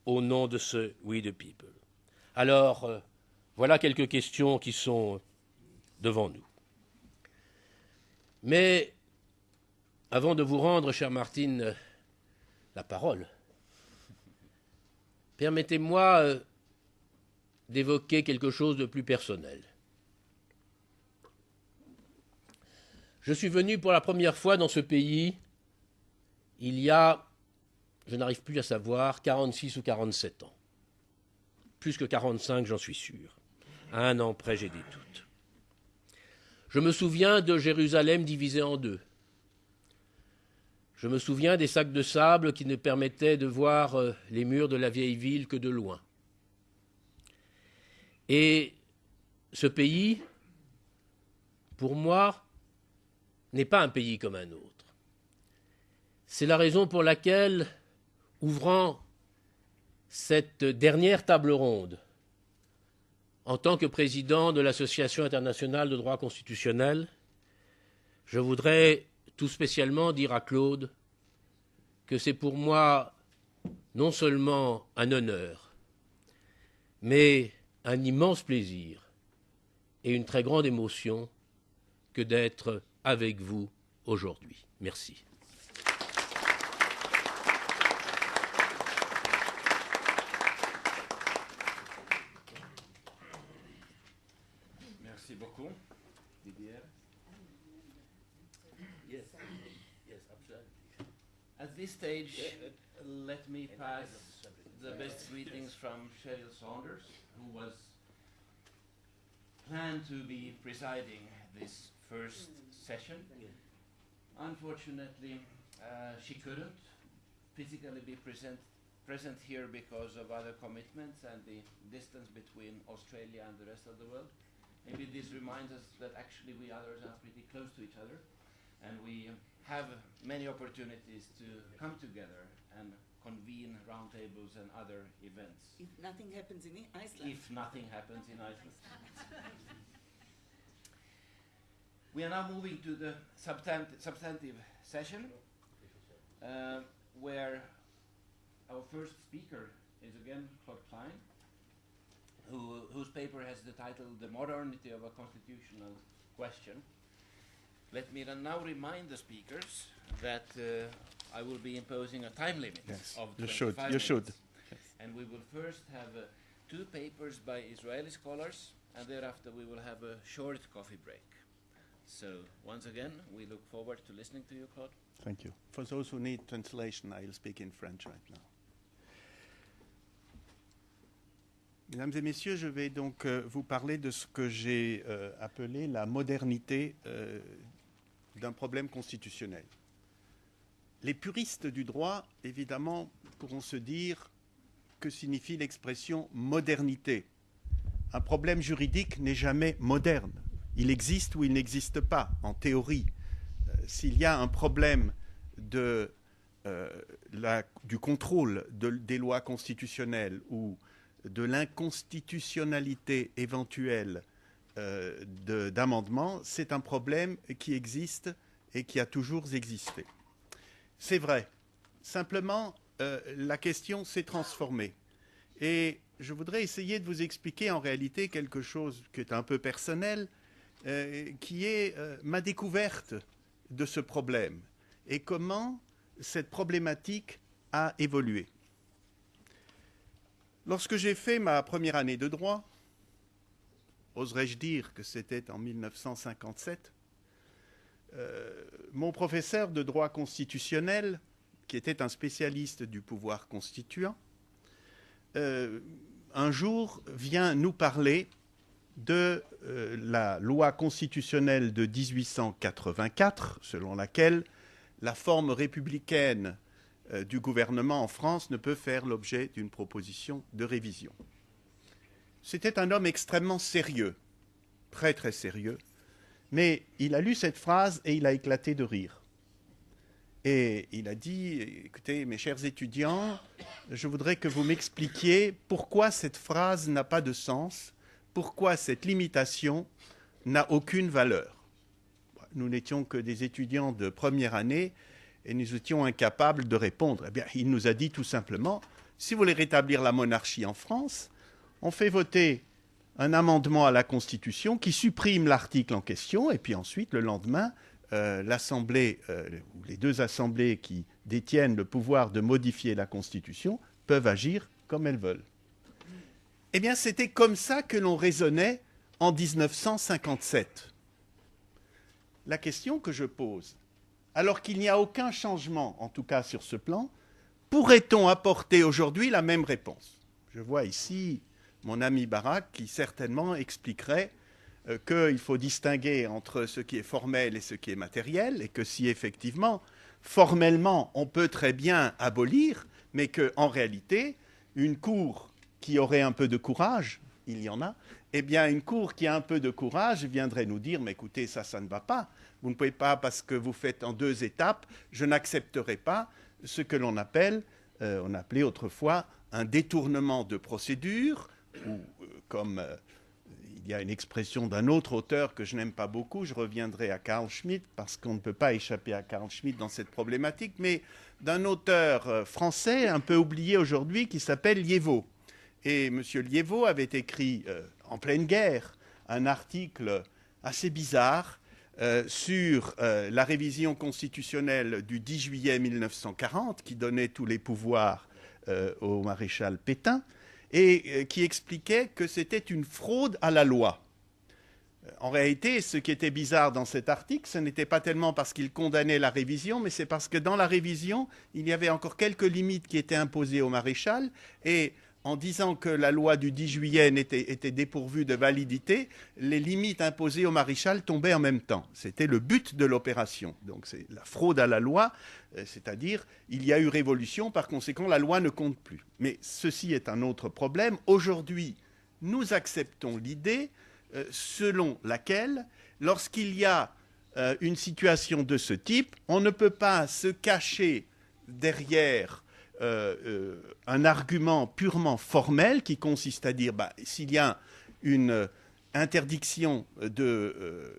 au nom de ce we the people? Alors, voilà quelques questions qui sont devant nous. Mais, avant de vous rendre, chère Martine, la parole, permettez-moi d'évoquer quelque chose de plus personnel. Je suis venu pour la première fois dans ce pays il y a, je n'arrive plus à savoir, 46 ou 47 ans. Plus que 45, j'en suis sûr. À un an près, j'ai des doutes. Je me souviens de Jérusalem divisée en deux. Je me souviens des sacs de sable qui ne permettaient de voir les murs de la vieille ville que de loin. Et ce pays, pour moi, n'est pas un pays comme un autre. C'est la raison pour laquelle, ouvrant cette dernière table ronde, en tant que président de l'Association internationale de droit constitutionnel, je voudrais tout spécialement dire à Claude que c'est pour moi non seulement un honneur, mais un immense plaisir et une très grande émotion que d'être avec vous aujourd'hui. Merci. Merci beaucoup, Didier. Yes, absolutely. At this stage, let me pass the best greetings from Sheryl Saunders, who was planned to be presiding this first session. Unfortunately, she couldn't physically be present here because of other commitments and the distance between Australia and the rest of the world. Maybe this reminds us that actually we others are pretty close to each other, and we have many opportunities to come together and convene roundtables and other events. If nothing happens in Iceland. If nothing happens in Iceland. We are now moving to the substantive session, where our first speaker is again Claude Klein, whose paper has the title "The Modernity of a Constitutional Question." Let me now remind the speakers that I will be imposing a time limit of 25 minutes. You should. And we will first have 2 papers by Israeli scholars, and thereafter we will have a short coffee break. So, once again, we look forward to listening to you, Claude. Thank you. For those who need translation, I'll speak in French right now. Mesdames et messieurs, je vais donc vous parler de ce que j'ai appelé la modernité d'un problème constitutionnel. Les puristes du droit, évidemment, pourront se dire que signifie l'expression modernité. Un problème juridique n'est jamais moderne. Il existe ou il n'existe pas, en théorie. S'il y a un problème du contrôle des lois constitutionnelles ou de l'inconstitutionnalité éventuelle d'amendements, c'est un problème qui existe et qui a toujours existé. C'est vrai. Simplement, la question s'est transformée. Et je voudrais essayer de vous expliquer en réalité quelque chose qui est un peu personnel, qui est ma découverte de ce problème et comment cette problématique a évolué. Lorsque j'ai fait ma première année de droit, oserais-je dire que c'était en 1957, mon professeur de droit constitutionnel, qui était un spécialiste du pouvoir constituant, un jour vient nous parler de la loi constitutionnelle de 1884, selon laquelle la forme républicaine du gouvernement en France ne peut faire l'objet d'une proposition de révision. C'était un homme extrêmement sérieux, très très sérieux, mais il a lu cette phrase et il a éclaté de rire. Et il a dit, écoutez, mes chers étudiants, je voudrais que vous m'expliquiez pourquoi cette phrase n'a pas de sens, pourquoi cette limitation n'a aucune valeur. Nous n'étions que des étudiants de première année et nous étions incapables de répondre. Eh bien, il nous a dit tout simplement, si vous voulez rétablir la monarchie en France, on fait voter un amendement à la Constitution qui supprime l'article en question, et puis ensuite, le lendemain, l'Assemblée, ou les 2 assemblées qui détiennent le pouvoir de modifier la Constitution peuvent agir comme elles veulent. Eh bien, c'était comme ça que l'on raisonnait en 1957. La question que je pose, alors qu'il n'y a aucun changement, en tout cas sur ce plan, pourrait-on apporter aujourd'hui la même réponse? Je vois ici mon ami Barak qui certainement expliquerait qu'il faut distinguer entre ce qui est formel et ce qui est matériel, et que si effectivement, formellement, on peut très bien abolir, mais qu'en réalité, une cour qui aurait un peu de courage, il y en a, eh bien une cour qui a un peu de courage viendrait nous dire, mais écoutez, ça ne va pas. Vous ne pouvez pas, parce que vous faites en 2 étapes, je n'accepterai pas ce que l'on appelle, on appelait autrefois un détournement de procédure, ou comme il y a une expression d'un autre auteur que je n'aime pas beaucoup, je reviendrai à Carl Schmitt, parce qu'on ne peut pas échapper à Carl Schmitt dans cette problématique, mais d'un auteur français un peu oublié aujourd'hui qui s'appelle Liévaux. Et M. Liévaux avait écrit en pleine guerre un article assez bizarre sur la révision constitutionnelle du 10 juillet 1940 qui donnait tous les pouvoirs au maréchal Pétain et qui expliquait que c'était une fraude à la loi. En réalité, ce qui était bizarre dans cet article, ce n'était pas tellement parce qu'il condamnait la révision, mais c'est parce que dans la révision, il y avait encore quelques limites qui étaient imposées au maréchal et en disant que la loi du 10 juillet était dépourvue de validité, les limites imposées au maréchal tombaient en même temps. C'était le but de l'opération. Donc c'est la fraude à la loi, c'est-à-dire il y a eu révolution, par conséquent la loi ne compte plus. Mais ceci est un autre problème. Aujourd'hui, nous acceptons l'idée selon laquelle, lorsqu'il y a une situation de ce type, on ne peut pas se cacher derrière un argument purement formel qui consiste à dire s'il y a une interdiction de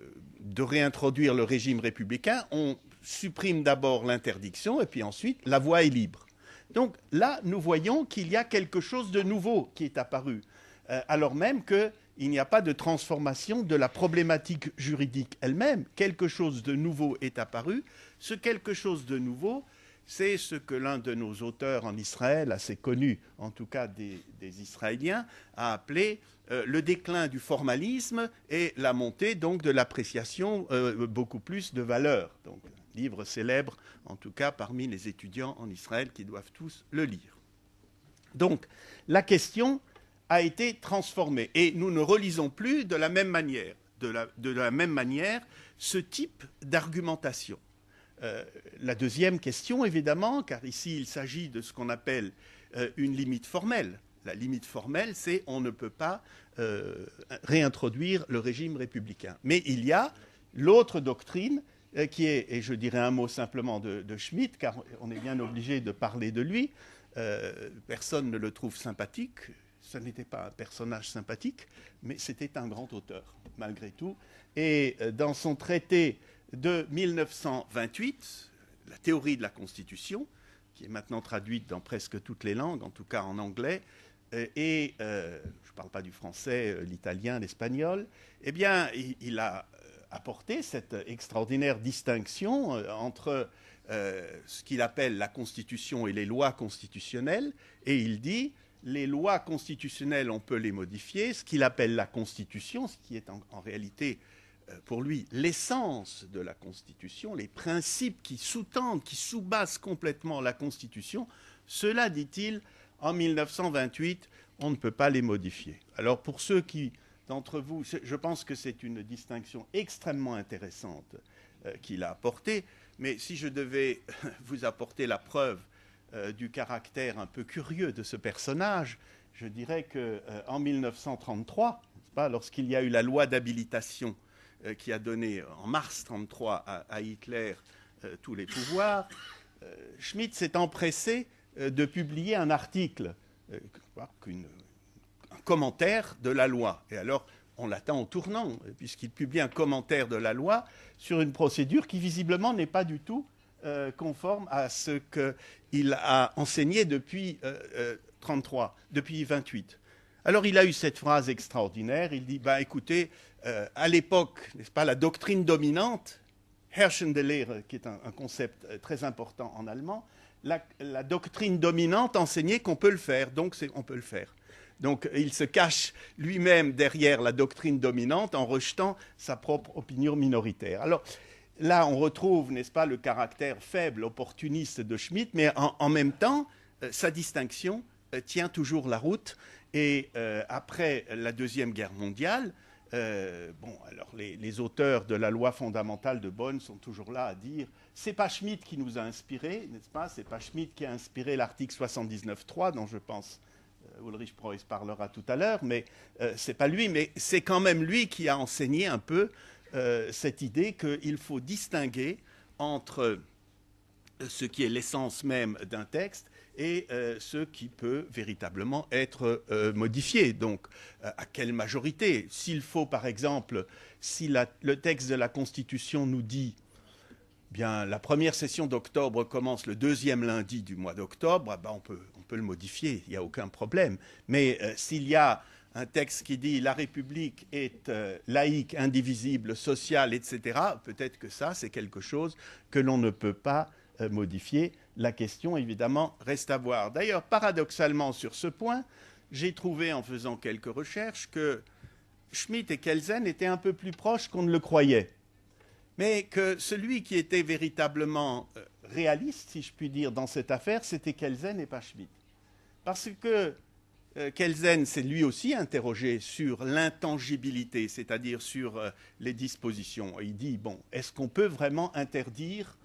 réintroduire le régime républicain, on supprime d'abord l'interdiction et puis ensuite la voie est libre. Donc là, nous voyons qu'il y a quelque chose de nouveau qui est apparu, alors même qu'il n'y a pas de transformation de la problématique juridique elle-même. Quelque chose de nouveau est apparu. Ce quelque chose de nouveau, c'est ce que l'un de nos auteurs en Israël, assez connu en tout cas des Israéliens, a appelé le déclin du formalisme et la montée donc de l'appréciation beaucoup plus de valeur. Donc, livre célèbre en tout cas parmi les étudiants en Israël qui doivent tous le lire. Donc la question a été transformée et nous ne relisons plus de la même manière, ce type d'argumentation. La deuxième question, évidemment, car ici il s'agit de ce qu'on appelle une limite formelle. La limite formelle, c'est on ne peut pas réintroduire le régime républicain. Mais il y a l'autre doctrine qui est, et je dirais un mot simplement de Schmitt, car on est bien obligé de parler de lui. Personne ne le trouve sympathique. Ce n'était pas un personnage sympathique, mais c'était un grand auteur, malgré tout. Et dans son traité de 1928, la théorie de la Constitution, qui est maintenant traduite dans presque toutes les langues, en tout cas en anglais, et je ne parle pas du français, l'italien, l'espagnol, eh bien, il a apporté cette extraordinaire distinction entre ce qu'il appelle la Constitution et les lois constitutionnelles, et il dit les lois constitutionnelles, on peut les modifier, ce qu'il appelle la Constitution, ce qui est en réalité pour lui l'essence de la Constitution, les principes qui sous-tendent, qui sous-bassent complètement la Constitution, cela, dit-il, en 1928, on ne peut pas les modifier. Alors pour ceux d'entre vous, je pense que c'est une distinction extrêmement intéressante qu'il a apportée, mais si je devais vous apporter la preuve du caractère un peu curieux de ce personnage, je dirais qu'en 1933, lorsqu'il y a eu la loi d'habilitation qui a donné en mars 1933 à Hitler tous les pouvoirs, Schmitt s'est empressé de publier un article, un commentaire de la loi. Et alors, on l'attend au tournant, puisqu'il publie un commentaire de la loi sur une procédure qui visiblement n'est pas du tout conforme à ce qu'il a enseigné depuis 28. Alors il a eu cette phrase extraordinaire, il dit, écoutez, à l'époque, n'est-ce pas, la doctrine dominante, Herrschende Lehre, qui est un concept très important en allemand, la doctrine dominante enseignait qu'on peut le faire, donc on peut le faire. Donc il se cache lui-même derrière la doctrine dominante en rejetant sa propre opinion minoritaire. Alors là, on retrouve, n'est-ce pas, le caractère faible, opportuniste de Schmitt, mais en même temps, sa distinction tient toujours la route. Et après la Deuxième Guerre mondiale, alors les auteurs de la loi fondamentale de Bonn sont toujours là à dire c'est pas Schmitt qui nous a inspirés, n'est-ce pas? C'est pas Schmitt qui a inspiré l'article 79.3 dont je pense Ulrich Preuss parlera tout à l'heure, mais c'est pas lui, mais c'est quand même lui qui a enseigné un peu cette idée qu'il faut distinguer entre ce qui est l'essence même d'un texte et ce qui peut véritablement être modifié. Donc, à quelle majorité? S'il faut, par exemple, si le texte de la Constitution nous dit bien la première session d'octobre commence le deuxième lundi du mois d'octobre, on peut le modifier, il n'y a aucun problème. Mais s'il y a un texte qui dit la République est laïque, indivisible, sociale, etc., peut-être que ça, c'est quelque chose que l'on ne peut pas modifier. La question, évidemment, reste à voir. D'ailleurs, paradoxalement, sur ce point, j'ai trouvé, en faisant quelques recherches, que Schmitt et Kelsen étaient un peu plus proches qu'on ne le croyait. Mais que celui qui était véritablement réaliste, si je puis dire, dans cette affaire, c'était Kelsen et pas Schmitt. Parce que Kelsen s'est lui aussi interrogé sur l'intangibilité, c'est-à-dire sur les dispositions. Et il dit, est-ce qu'on peut vraiment interdire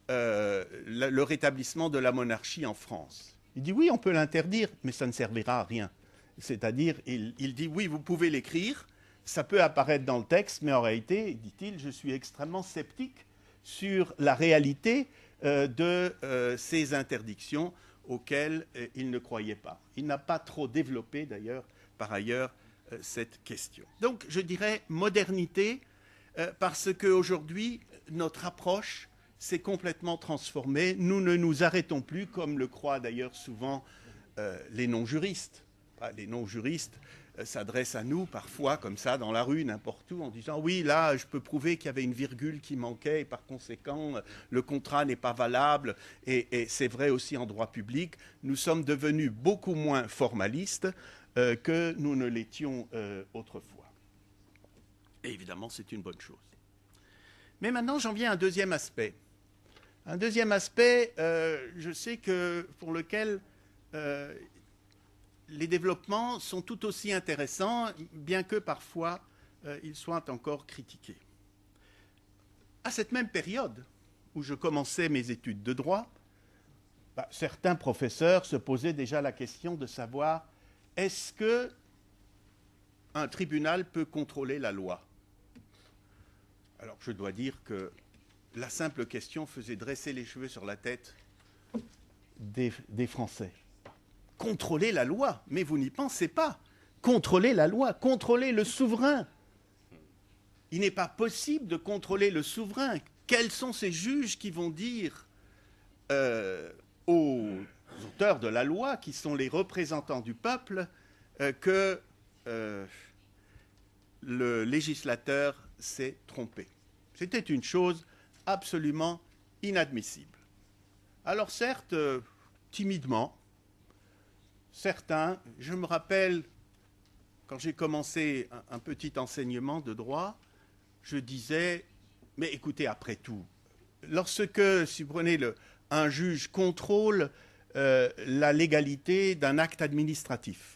le rétablissement de la monarchie en France? Il dit oui, on peut l'interdire, mais ça ne servira à rien. C'est-à-dire, il dit oui, vous pouvez l'écrire, ça peut apparaître dans le texte, mais en réalité, dit-il, je suis extrêmement sceptique sur la réalité de ces interdictions auxquelles il ne croyait pas. Il n'a pas trop développé, d'ailleurs, par ailleurs, cette question. Donc, je dirais modernité, parce qu'aujourd'hui, notre approche s'est complètement transformée. Nous ne nous arrêtons plus, comme le croient d'ailleurs souvent les non-juristes. Les non-juristes s'adressent à nous parfois comme ça dans la rue, n'importe où, en disant « oui, là, je peux prouver qu'il y avait une virgule qui manquait et par conséquent, le contrat n'est pas valable. » Et c'est vrai aussi en droit public. Nous sommes devenus beaucoup moins formalistes que nous ne l'étions autrefois. Et évidemment, c'est une bonne chose. Mais maintenant, j'en viens à un deuxième aspect. Un deuxième aspect, je sais que pour lequel les développements sont tout aussi intéressants, bien que parfois ils soient encore critiqués. À cette même période où je commençais mes études de droit, certains professeurs se posaient déjà la question de savoir est-ce qu'un tribunal peut contrôler la loi? Alors je dois dire que la simple question faisait dresser les cheveux sur la tête des Français. Contrôler la loi, mais vous n'y pensez pas. Contrôler la loi, contrôler le souverain. Il n'est pas possible de contrôler le souverain. Quels sont ces juges qui vont dire aux auteurs de la loi, qui sont les représentants du peuple, que le législateur s'est trompé? C'était une chose absolument inadmissible. Alors certes, timidement, certains, je me rappelle, quand j'ai commencé un petit enseignement de droit, je disais, mais écoutez, après tout, lorsque, si vous prenez un juge contrôle la légalité d'un acte administratif,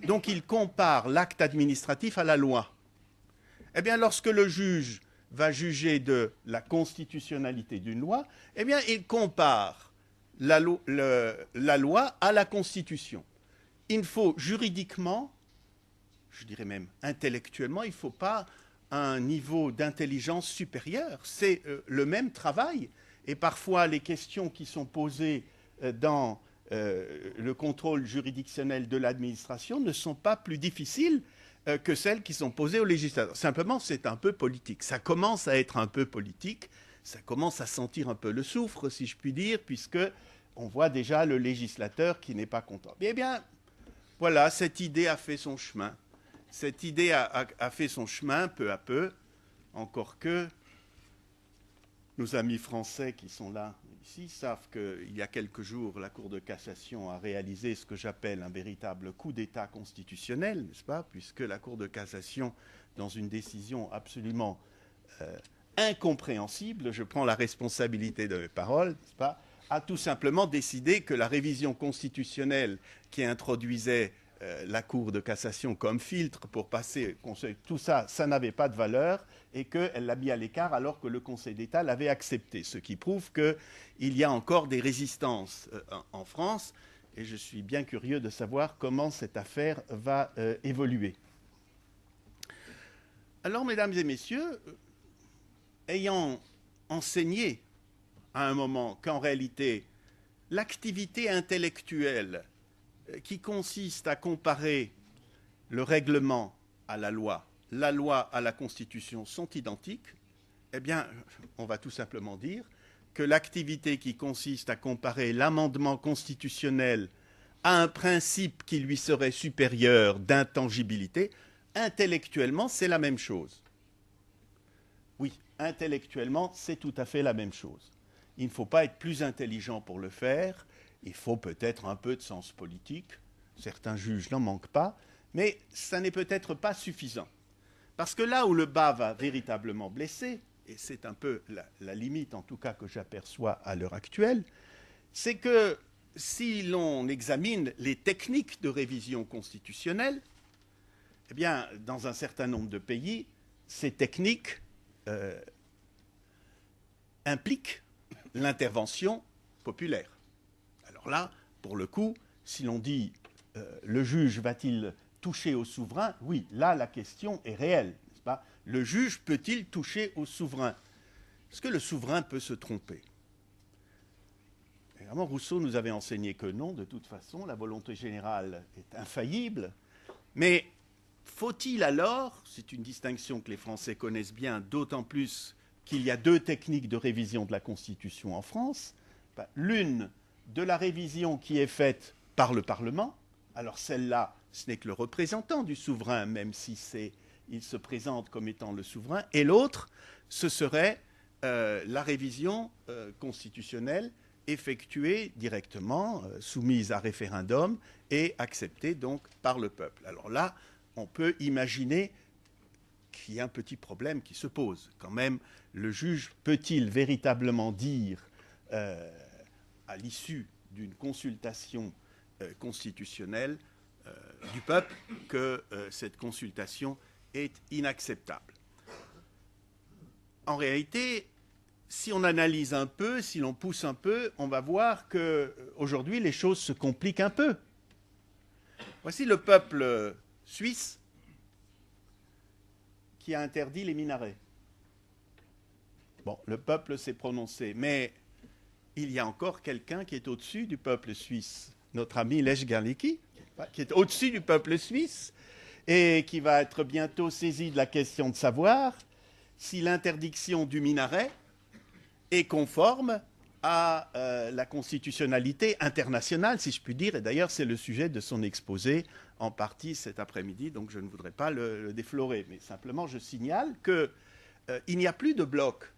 donc il compare l'acte administratif à la loi. Eh bien, lorsque le juge va juger de la constitutionnalité d'une loi, eh bien, il compare la loi à la Constitution. Il faut juridiquement, je dirais même intellectuellement, il ne faut pas un niveau d'intelligence supérieur. C'est le même travail. Et parfois, les questions qui sont posées dans le contrôle juridictionnel de l'administration ne sont pas plus difficiles que celles qui sont posées aux législateurs. Simplement, c'est un peu politique. Ça commence à être un peu politique. Ça commence à sentir un peu le soufre, si je puis dire, puisque on voit déjà le législateur qui n'est pas content. Eh bien, voilà, cette idée a fait son chemin. Cette idée a fait son chemin peu à peu, encore que nos amis français qui sont là ici savent qu'il y a quelques jours, la Cour de cassation a réalisé ce que j'appelle un véritable coup d'État constitutionnel, n'est-ce pas? Puisque la Cour de cassation, dans une décision absolument incompréhensible, je prends la responsabilité de mes paroles, n'est-ce pas, a tout simplement décidé que la révision constitutionnelle qui introduisait la Cour de cassation comme filtre pour passer au Conseil, tout ça, ça n'avait pas de valeur et qu'elle l'a mis à l'écart alors que le Conseil d'État l'avait accepté. Ce qui prouve qu'il y a encore des résistances en France et je suis bien curieux de savoir comment cette affaire va évoluer. Alors, mesdames et messieurs, ayant enseigné à un moment qu'en réalité, l'activité intellectuelle qui consiste à comparer le règlement à la loi à la Constitution sont identiques, eh bien, on va tout simplement dire que l'activité qui consiste à comparer l'amendement constitutionnel à un principe qui lui serait supérieur d'intangibilité, intellectuellement, c'est la même chose. Oui, intellectuellement, c'est tout à fait la même chose. Il ne faut pas être plus intelligent pour le faire. Il faut peut-être un peu de sens politique. Certains juges n'en manquent pas. Mais ça n'est peut-être pas suffisant. Parce que là où le bas va véritablement blesser, et c'est un peu la limite en tout cas que j'aperçois à l'heure actuelle, c'est que si l'on examine les techniques de révision constitutionnelle, eh bien, dans un certain nombre de pays, ces techniques impliquent l'intervention populaire. Alors là, pour le coup, si l'on dit le juge va-t-il toucher au souverain, oui, là la question est réelle, n'est-ce pas? Le juge peut-il toucher au souverain? Est-ce que le souverain peut se tromper? Évidemment, Rousseau nous avait enseigné que non, de toute façon, la volonté générale est infaillible. Mais faut-il alors, c'est une distinction que les Français connaissent bien, d'autant plus qu'il y a deux techniques de révision de la Constitution en France, l'une de la révision qui est faite par le Parlement, alors celle-là, ce n'est que le représentant du souverain, même si il se présente comme étant le souverain, et l'autre, ce serait la révision constitutionnelle effectuée directement, soumise à référendum et acceptée donc par le peuple. Alors là, on peut imaginer qu'il y a un petit problème qui se pose. Quand même, le juge peut-il véritablement dire, à l'issue d'une consultation constitutionnelle du peuple, que cette consultation est inacceptable? En réalité, si on analyse un peu, si l'on pousse un peu, on va voir qu'aujourd'hui, les choses se compliquent un peu. Voici le peuple suisse qui a interdit les minarets. Bon, le peuple s'est prononcé, mais il y a encore quelqu'un qui est au-dessus du peuple suisse, notre ami Lech Galiki, qui est au-dessus du peuple suisse et qui va être bientôt saisi de la question de savoir si l'interdiction du minaret est conforme à la constitutionnalité internationale, si je puis dire. Et d'ailleurs, c'est le sujet de son exposé en partie cet après-midi, donc je ne voudrais pas le déflorer. Mais simplement, je signale qu'il n'y a plus de bloc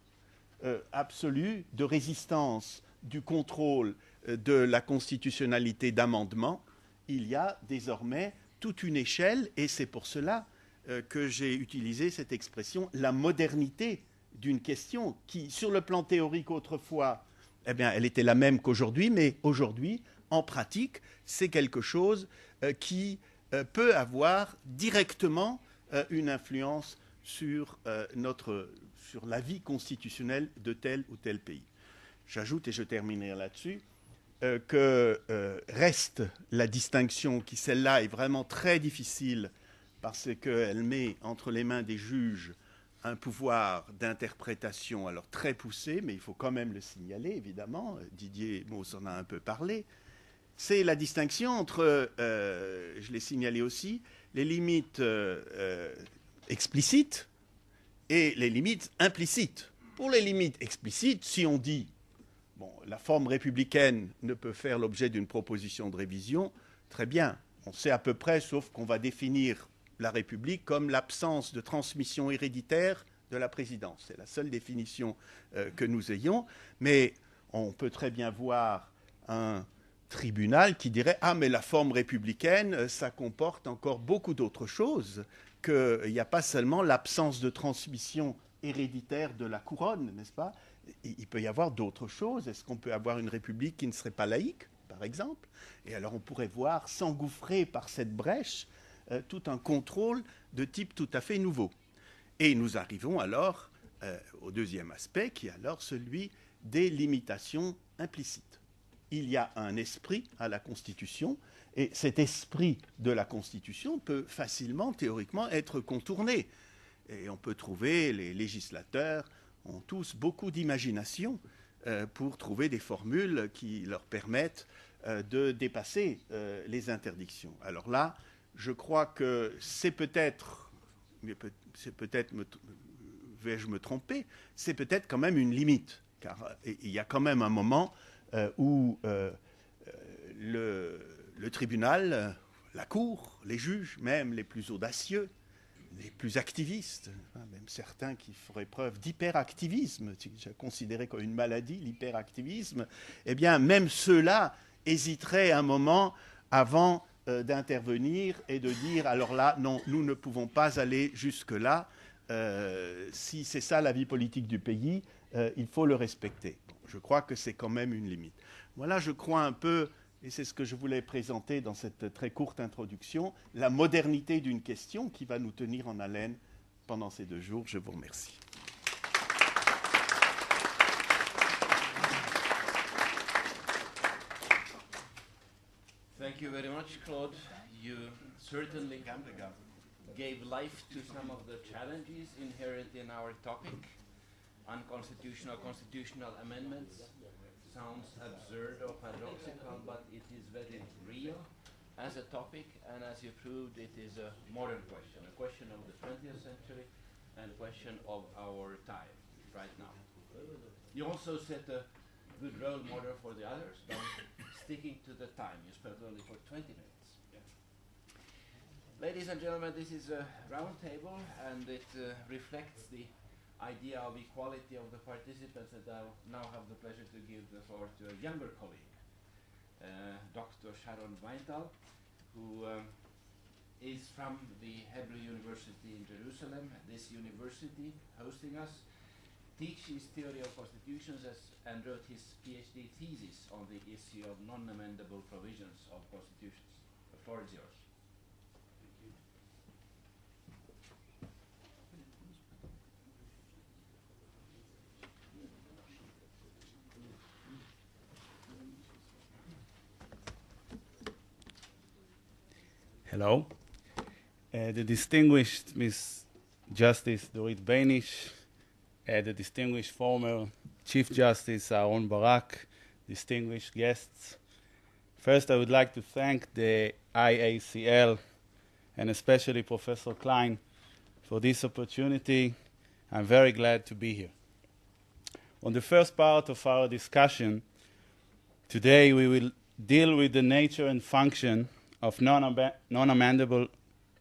absolu de résistance du contrôle de la constitutionnalité d'amendement. Il y a désormais toute une échelle, et c'est pour cela que j'ai utilisé cette expression, la modernité d'une question qui, sur le plan théorique autrefois, eh bien, elle était la même qu'aujourd'hui, mais aujourd'hui, en pratique, c'est quelque chose qui peut avoir directement une influence sur la vie constitutionnelle de tel ou tel pays. J'ajoute, et je terminerai là-dessus, que reste la distinction qui, celle-là, est vraiment très difficile parce qu'elle met entre les mains des juges un pouvoir d'interprétation alors très poussé, mais il faut quand même le signaler, évidemment. Didier Mauss en a un peu parlé. C'est la distinction entre, je l'ai signalé aussi, les limites explicites et les limites implicites. Pour les limites explicites, si on dit bon, la forme républicaine ne peut faire l'objet d'une proposition de révision, très bien. On sait à peu près, sauf qu'on va définir la République comme l'absence de transmission héréditaire de la présidence. C'est la seule définition que nous ayons. Mais on peut très bien voir un tribunal qui dirait « Ah, mais la forme républicaine, ça comporte encore beaucoup d'autres choses, qu'il n'y a pas seulement l'absence de transmission héréditaire de la couronne, n'est-ce pas ? Il peut y avoir d'autres choses. Est-ce qu'on peut avoir une république qui ne serait pas laïque, par exemple ? Et alors on pourrait voir s'engouffrer par cette brèche tout un contrôle de type tout à fait nouveau. Et nous arrivons alors au deuxième aspect, qui est alors celui des limitations implicites. Il y a un esprit à la Constitution, et cet esprit de la Constitution peut facilement, théoriquement, être contourné. Et on peut trouver, les législateurs ont tous beaucoup d'imagination pour trouver des formules qui leur permettent de dépasser les interdictions. Alors là, je crois que c'est peut-être, vais-je me tromper, c'est peut-être quand même une limite, car il y a quand même un moment où le tribunal, la cour, les juges, même les plus audacieux, les plus activistes, même certains qui feraient preuve d'hyperactivisme, j'ai considéré comme une maladie l'hyperactivisme, eh bien même ceux-là hésiteraient un moment avant d'intervenir et de dire alors là, non, nous ne pouvons pas aller jusque-là. Si c'est ça la vie politique du pays, il faut le respecter. Bon, je crois que c'est quand même une limite. Voilà, je crois un peu, et c'est ce que je voulais présenter dans cette très courte introduction, la modernité d'une question qui va nous tenir en haleine pendant ces 2 jours. Je vous remercie. Thank you very much, Claude. you certainly gave life to some of the challenges inherent in our topic. Unconstitutional, constitutional amendments sounds absurd or paradoxical, but it is very real as a topic, and as you proved, it is a modern question, a question of the 20th century and a question of our time right now. You also set a good role model for the others by sticking to the time. You spoke only for 20 minutes. Ladies and gentlemen, this is a round table, and it reflects the idea of equality of the participants, and I now have the pleasure to give the floor to a younger colleague, Dr. Sharon Weintal, who is from the Hebrew University in Jerusalem. This university hosting us teaches theory of constitutions and wrote his PhD thesis on the issue of non-amendable provisions of constitutions. The floor is yours. Hello. The distinguished Ms. Justice Dorit Beinish, the distinguished former Chief Justice Aaron Barak, distinguished guests. First, I would like to thank the IACL and especially Professor Klein for this opportunity. I'm very glad to be here. On the first part of our discussion, today we will deal with the nature and function of non-amendable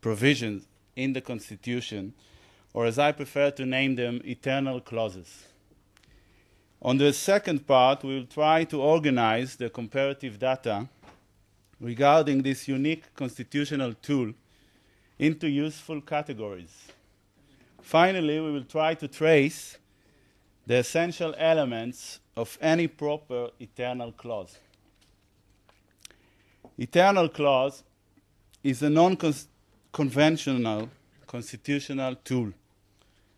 provisions in the Constitution, or as I prefer to name them, eternal clauses. On the second part, we will try to organize the comparative data regarding this unique constitutional tool into useful categories. Finally, we will try to trace the essential elements of any proper eternal clause. Eternal clause is a non-conventional constitutional tool,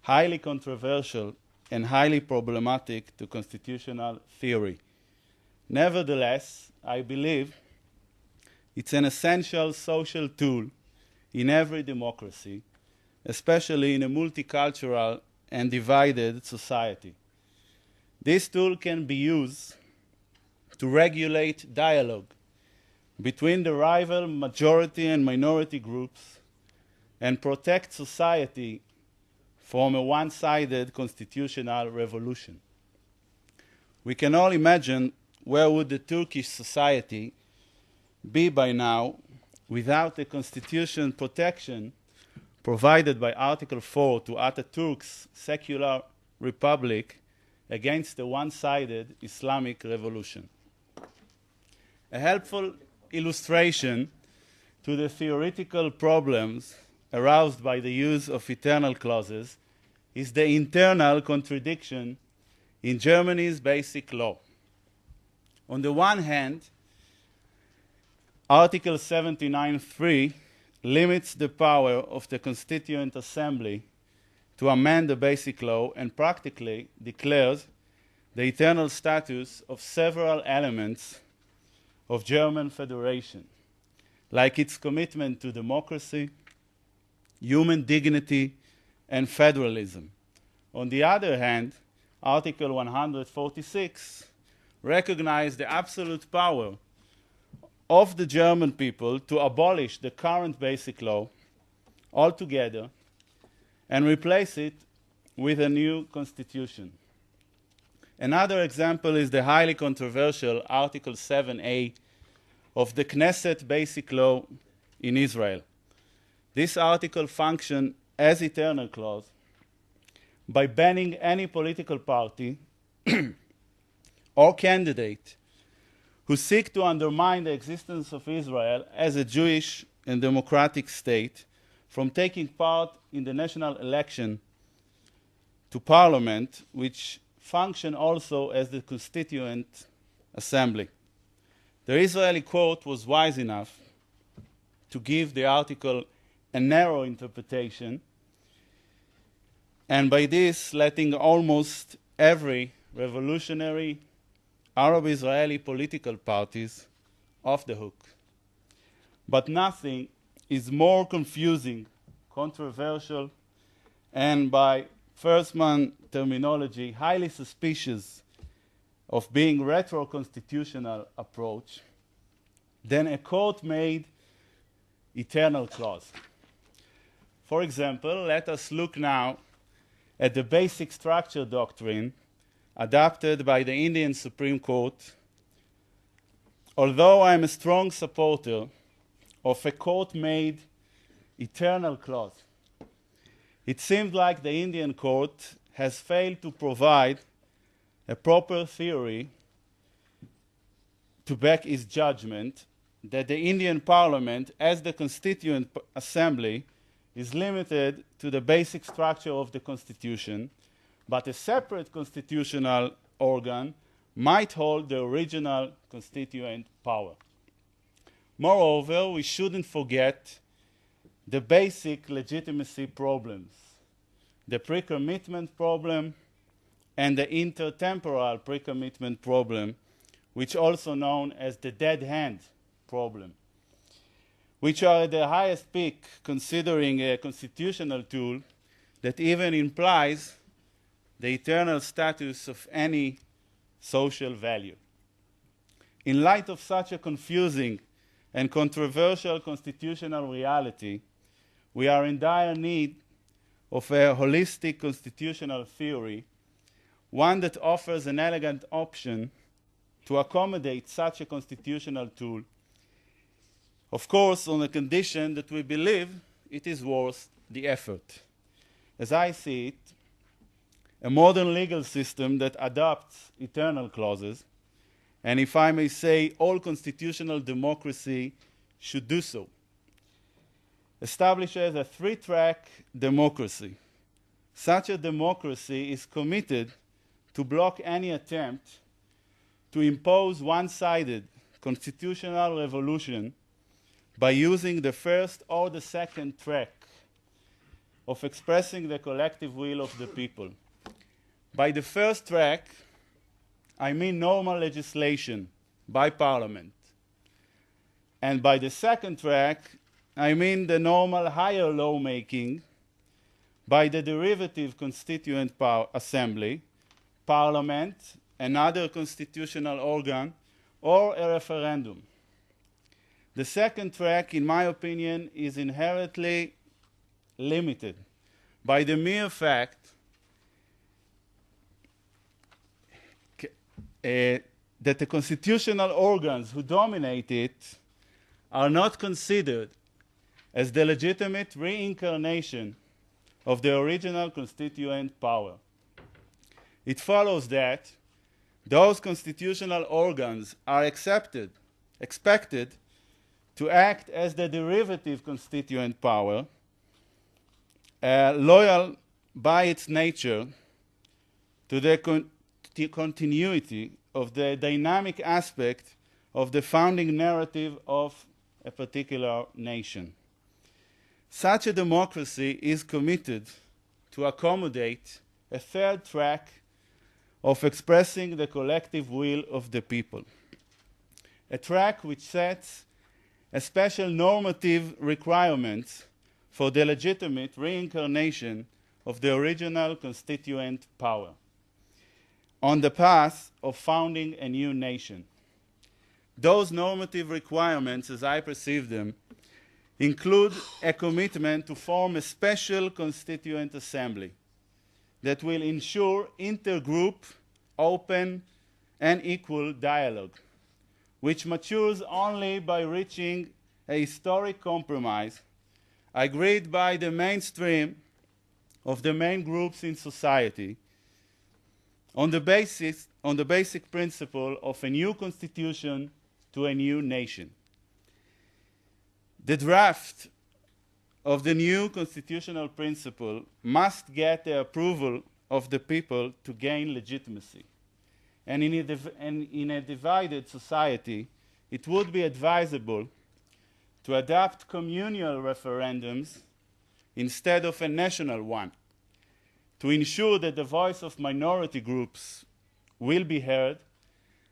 highly controversial and highly problematic to constitutional theory. Nevertheless, I believe it's an essential social tool in every democracy, especially in a multicultural and divided society. This tool can be used to regulate dialogue between the rival majority and minority groups and protect society from a one-sided constitutional revolution. We can all imagine where would the Turkish society be by now without the constitution protection provided by Article 4 to Ataturk's secular republic against the one-sided Islamic revolution. A helpful illustration to the theoretical problems aroused by the use of eternal clauses is the internal contradiction in Germany's basic law. On the one hand, Article 79.3 limits the power of the Constituent Assembly to amend the basic law and practically declares the eternal status of several elements of German federation, like its commitment to democracy, human dignity, and federalism. On the other hand, Article 146 recognized the absolute power of the German people to abolish the current basic law altogether and replace it with a new constitution. Another example is the highly controversial Article 7a of the Knesset Basic Law in Israel. This article functions as eternal clause by banning any political party or candidate who seek to undermine the existence of Israel as a Jewish and democratic state from taking part in the national election to parliament, which function also as the Constituent Assembly. The Israeli court was wise enough to give the article a narrow interpretation, and by this letting almost every revolutionary Arab Israeli political parties off the hook. but nothing is more confusing, controversial, and by Firstman terminology, highly suspicious of being retro-constitutional approach than a court-made eternal clause. For example, let us look now at the basic structure doctrine adopted by the Indian Supreme Court. Although I am a strong supporter of a court-made eternal clause, it seems like the Indian court has failed to provide a proper theory to back its judgment that the Indian Parliament, as the Constituent Assembly, is limited to the basic structure of the Constitution, but a separate constitutional organ might hold the original constituent power. Moreover, we shouldn't forget the basic legitimacy problems, the pre-commitment problem and the intertemporal pre-commitment problem, which also known as the dead hand problem, which are at the highest peak considering a constitutional tool that even implies the eternal status of any social value. In light of such a confusing and controversial constitutional reality, we are in dire need of a holistic constitutional theory, one that offers an elegant option to accommodate such a constitutional tool, of course, on the condition that we believe it is worth the effort. As I see it, a modern legal system that adopts eternal clauses, and if I may say, all constitutional democracy should do so, establishes a three-track democracy. Such a democracy is committed to block any attempt to impose one-sided constitutional revolution by using the first or the second track of expressing the collective will of the people. By the first track, I mean normal legislation by Parliament. And by the second track, I mean the normal higher lawmaking by the derivative constituent assembly, Parliament, another constitutional organ, or a referendum. The second track, in my opinion, is inherently limited by the mere fact that the constitutional organs who dominate it are not considered as the legitimate reincarnation of the original constituent power. It follows that those constitutional organs are expected to act as the derivative constituent power, loyal by its nature to the continuity of the dynamic aspect of the founding narrative of a particular nation. Such a democracy is committed to accommodate a third track of expressing the collective will of the people, a track which sets a special normative requirements for the legitimate reincarnation of the original constituent power on the path of founding a new nation. Those normative requirements, as I perceive them, include a commitment to form a special constituent assembly that will ensure intergroup, open, and equal dialogue, which matures only by reaching a historic compromise agreed by the mainstream of the main groups in society on the basic principle of a new constitution to a new nation. The draft of the new constitutional principle must get the approval of the people to gain legitimacy. And in a divided society, it would be advisable to adopt communal referendums instead of a national one, to ensure that the voice of minority groups will be heard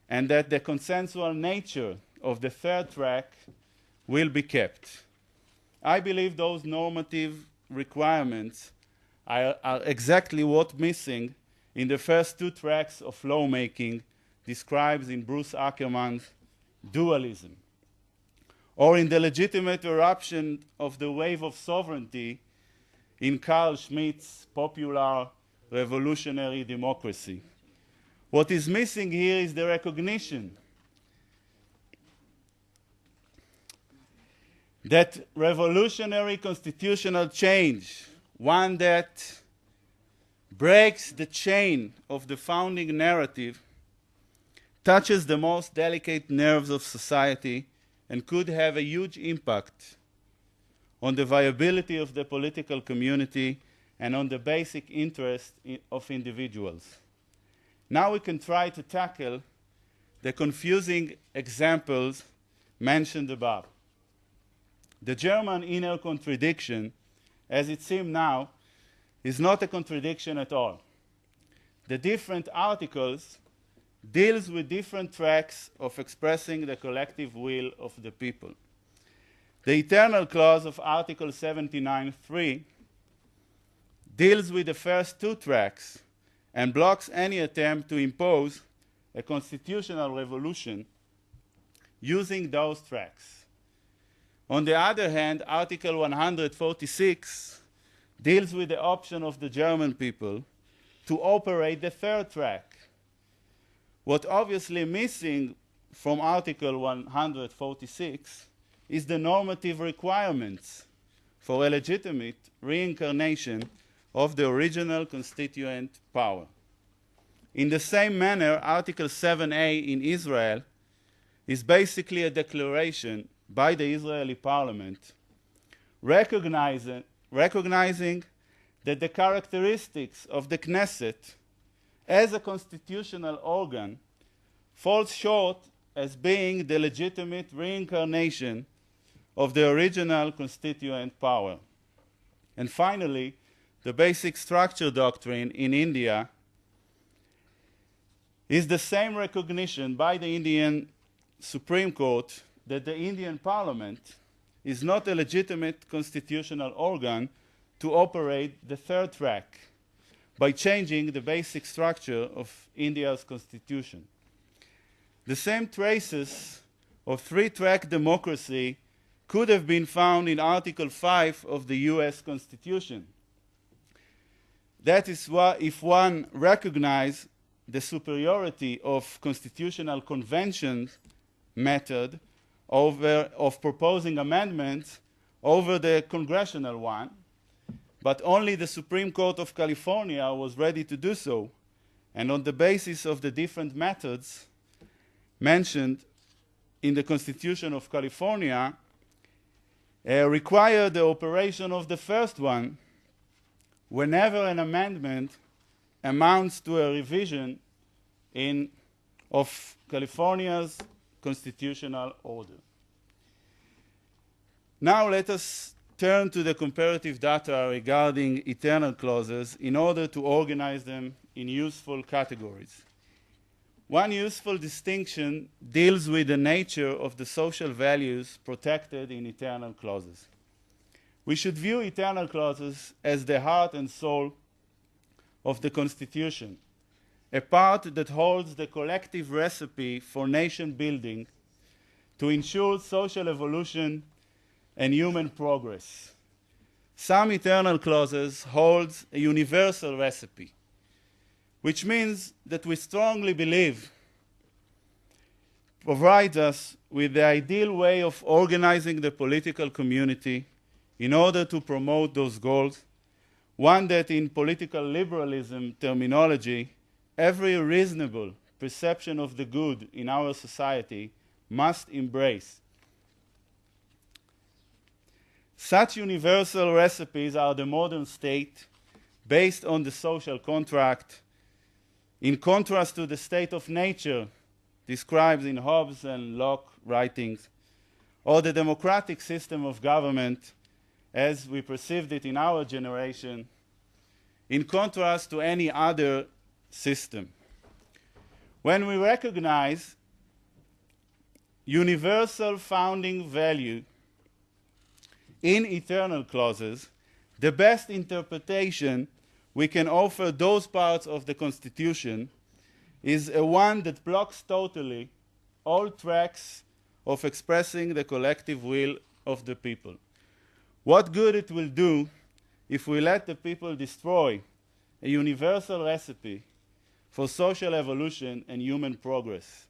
and that the consensual nature of the third track will be kept. I believe those normative requirements are exactly what's missing in the first two tracks of lawmaking described in Bruce Ackerman's Dualism, or in the legitimate eruption of the wave of sovereignty in Carl Schmitt's popular revolutionary democracy. What is missing here is the recognition that revolutionary constitutional change, one that breaks the chain of the founding narrative, touches the most delicate nerves of society and could have a huge impact on the viability of the political community and on the basic interest of individuals. Now we can try to tackle the confusing examples mentioned above. The German inner contradiction, as it seems now, is not a contradiction at all. The different articles deals with different tracks of expressing the collective will of the people. The eternal clause of Article 79.3 deals with the first two tracks and blocks any attempt to impose a constitutional revolution using those tracks. On the other hand, Article 146 deals with the option of the German people to operate the third track. What obviously missing from Article 146 is the normative requirements for a legitimate reincarnation of the original constituent power. In the same manner, Article 7a in Israel is basically a declaration by the Israeli parliament recognizing that the characteristics of the Knesset as a constitutional organ falls short as being the legitimate reincarnation of the original constituent power. And finally, the basic structure doctrine in India is the same recognition by the Indian Supreme Court that the Indian Parliament is not a legitimate constitutional organ to operate the third track by changing the basic structure of India's constitution. The same traces of three-track democracy could have been found in Article 5 of the US Constitution. That is why, if one recognizes the superiority of constitutional conventions method of proposing amendments over the congressional one, but only the Supreme Court of California was ready to do so, and on the basis of the different methods mentioned in the Constitution of California, required the operation of the first one whenever an amendment amounts to a revision of California's constitutional order. Now let us turn to the comparative data regarding eternal clauses in order to organize them in useful categories. One useful distinction deals with the nature of the social values protected in eternal clauses. We should view eternal clauses as the heart and soul of the Constitution, a part that holds the collective recipe for nation building to ensure social evolution and human progress. Some eternal clauses hold a universal recipe, which means that we strongly believe provides us with the ideal way of organizing the political community in order to promote those goals, one that in political liberalism terminology, every reasonable perception of the good in our society must embrace. Such universal recipes are the modern state based on the social contract, in contrast to the state of nature described in Hobbes and Locke writings, or the democratic system of government as we perceived it in our generation, in contrast to any other system. When we recognize universal founding value in eternal clauses, the best interpretation we can offer those parts of the Constitution is a one that blocks totally all tracks of expressing the collective will of the people. What good it will do if we let the people destroy a universal recipe for social evolution and human progress,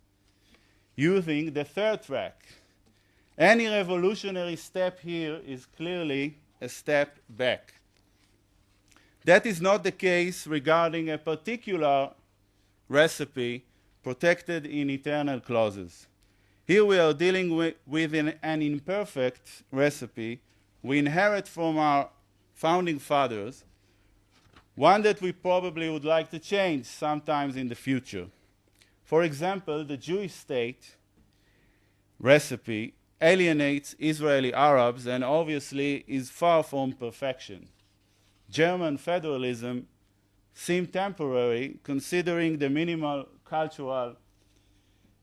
using the third track. Any revolutionary step here is clearly a step back. That is not the case regarding a particular recipe protected in eternal clauses. Here we are dealing with an imperfect recipe we inherit from our founding fathers, one that we probably would like to change sometimes in the future. For example, the Jewish state recipe alienates Israeli Arabs and obviously is far from perfection. German federalism seemed temporary considering the minimal cultural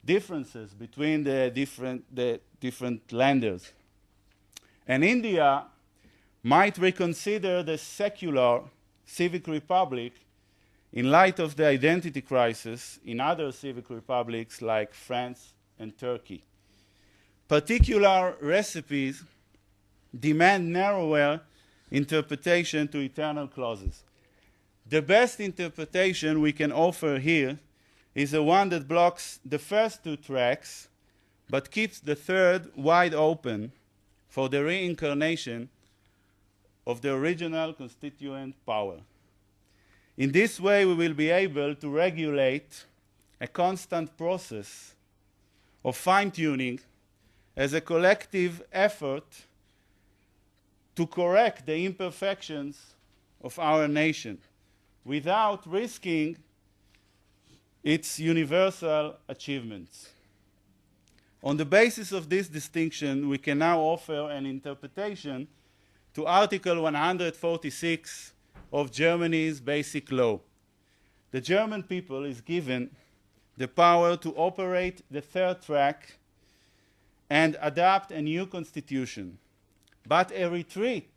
differences between the different lenders. And India might reconsider the secular civic republic in light of the identity crisis in other civic republics like France and Turkey. Particular recipes demand narrower interpretation to eternal clauses. The best interpretation we can offer here is the one that blocks the first two tracks but keeps the third wide open for the reincarnation of the original constituent power. In this way, we will be able to regulate a constant process of fine-tuning as a collective effort to correct the imperfections of our nation without risking its universal achievements. On the basis of this distinction, we can now offer an interpretation to Article 146 of Germany's Basic Law. The German people is given the power to operate the third track and adopt a new constitution. But a retreat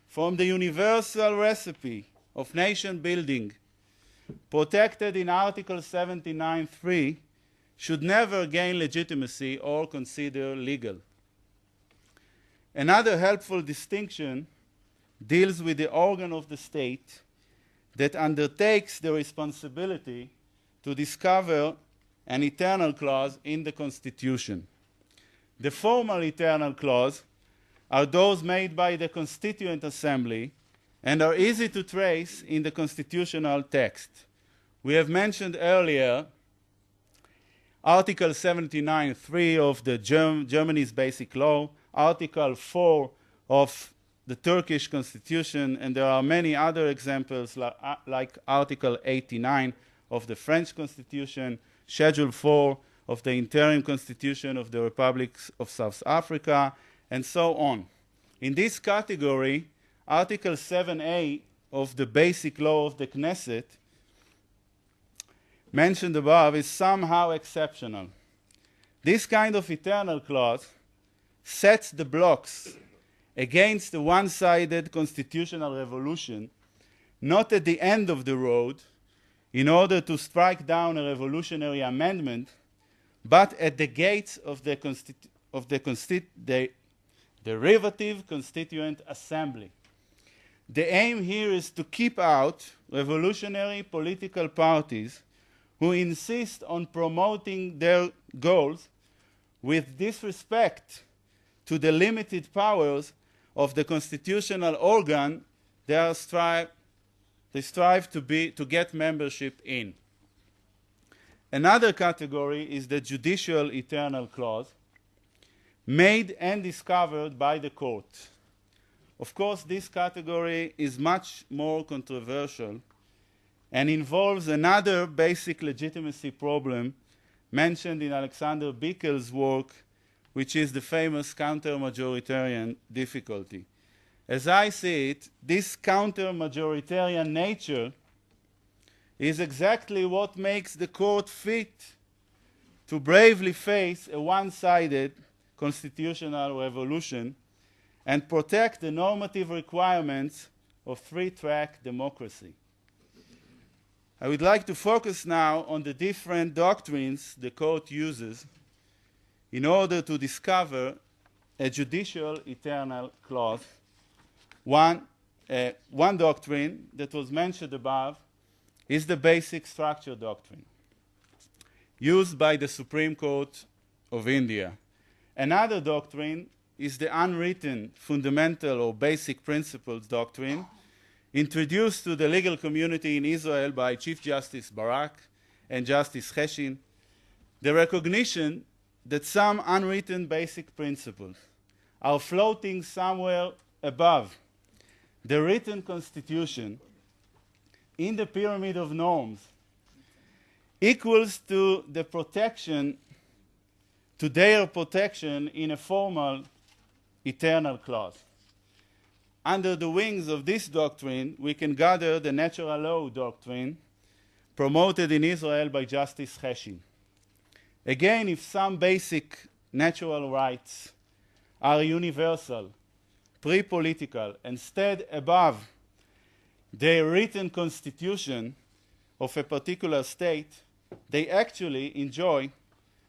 from the universal recipe of nation building protected in Article 79.3 should never gain legitimacy or consider legal. Another helpful distinction deals with the organ of the state that undertakes the responsibility to discover an eternal clause in the Constitution. The formal eternal clause are those made by the Constituent Assembly and are easy to trace in the constitutional text. We have mentioned earlier Article 79.3 of the Germany's Basic Law, Article 4 of the Turkish Constitution, and there are many other examples like Article 89 of the French Constitution, Schedule 4 of the Interim Constitution of the Republic of South Africa, and so on. In this category, Article 7a of the Basic Law of the Knesset mentioned above is somehow exceptional. This kind of eternal clause sets the blocks against the one-sided constitutional revolution, not at the end of the road, in order to strike down a revolutionary amendment, but at the gates of the derivative Constituent Assembly. The aim here is to keep out revolutionary political parties who insist on promoting their goals with disrespect to the limited powers of the constitutional organ they strive to get membership in. Another category is the judicial eternal clause, made and discovered by the court. Of course, this category is much more controversial and involves another basic legitimacy problem mentioned in Alexander Bickel's work, which is the famous counter-majoritarian difficulty. As I see it, this counter-majoritarian nature is exactly what makes the court fit to bravely face a one-sided constitutional revolution and protect the normative requirements of three-track democracy. I would like to focus now on the different doctrines the court uses in order to discover a judicial eternal clause. One doctrine that was mentioned above is the basic structure doctrine, used by the Supreme Court of India. Another doctrine is the unwritten fundamental or basic principles doctrine, introduced to the legal community in Israel by Chief Justice Barak and Justice Cheshin, the recognition that some unwritten basic principles are floating somewhere above the written constitution in the pyramid of norms equals to the protection, to their protection in a formal eternal clause. Under the wings of this doctrine, we can gather the natural law doctrine promoted in Israel by Justice Cheshin. Again, if some basic natural rights are universal, pre-political, and stand above the written constitution of a particular state, they actually enjoy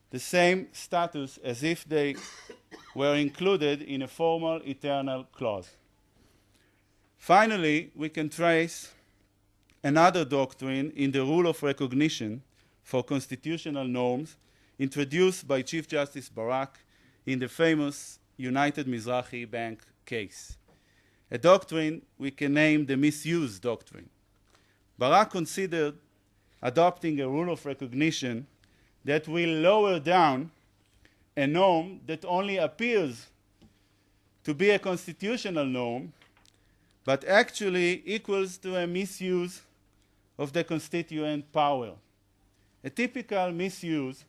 the same status as if they were included in a formal eternal clause. Finally, we can trace another doctrine in the rule of recognition for constitutional norms introduced by Chief Justice Barak in the famous United Mizrahi Bank case, a doctrine we can name the misuse doctrine. Barak considered adopting a rule of recognition that will lower down a norm that only appears to be a constitutional norm, but actually equals to a misuse of the constituent power. A typical misuse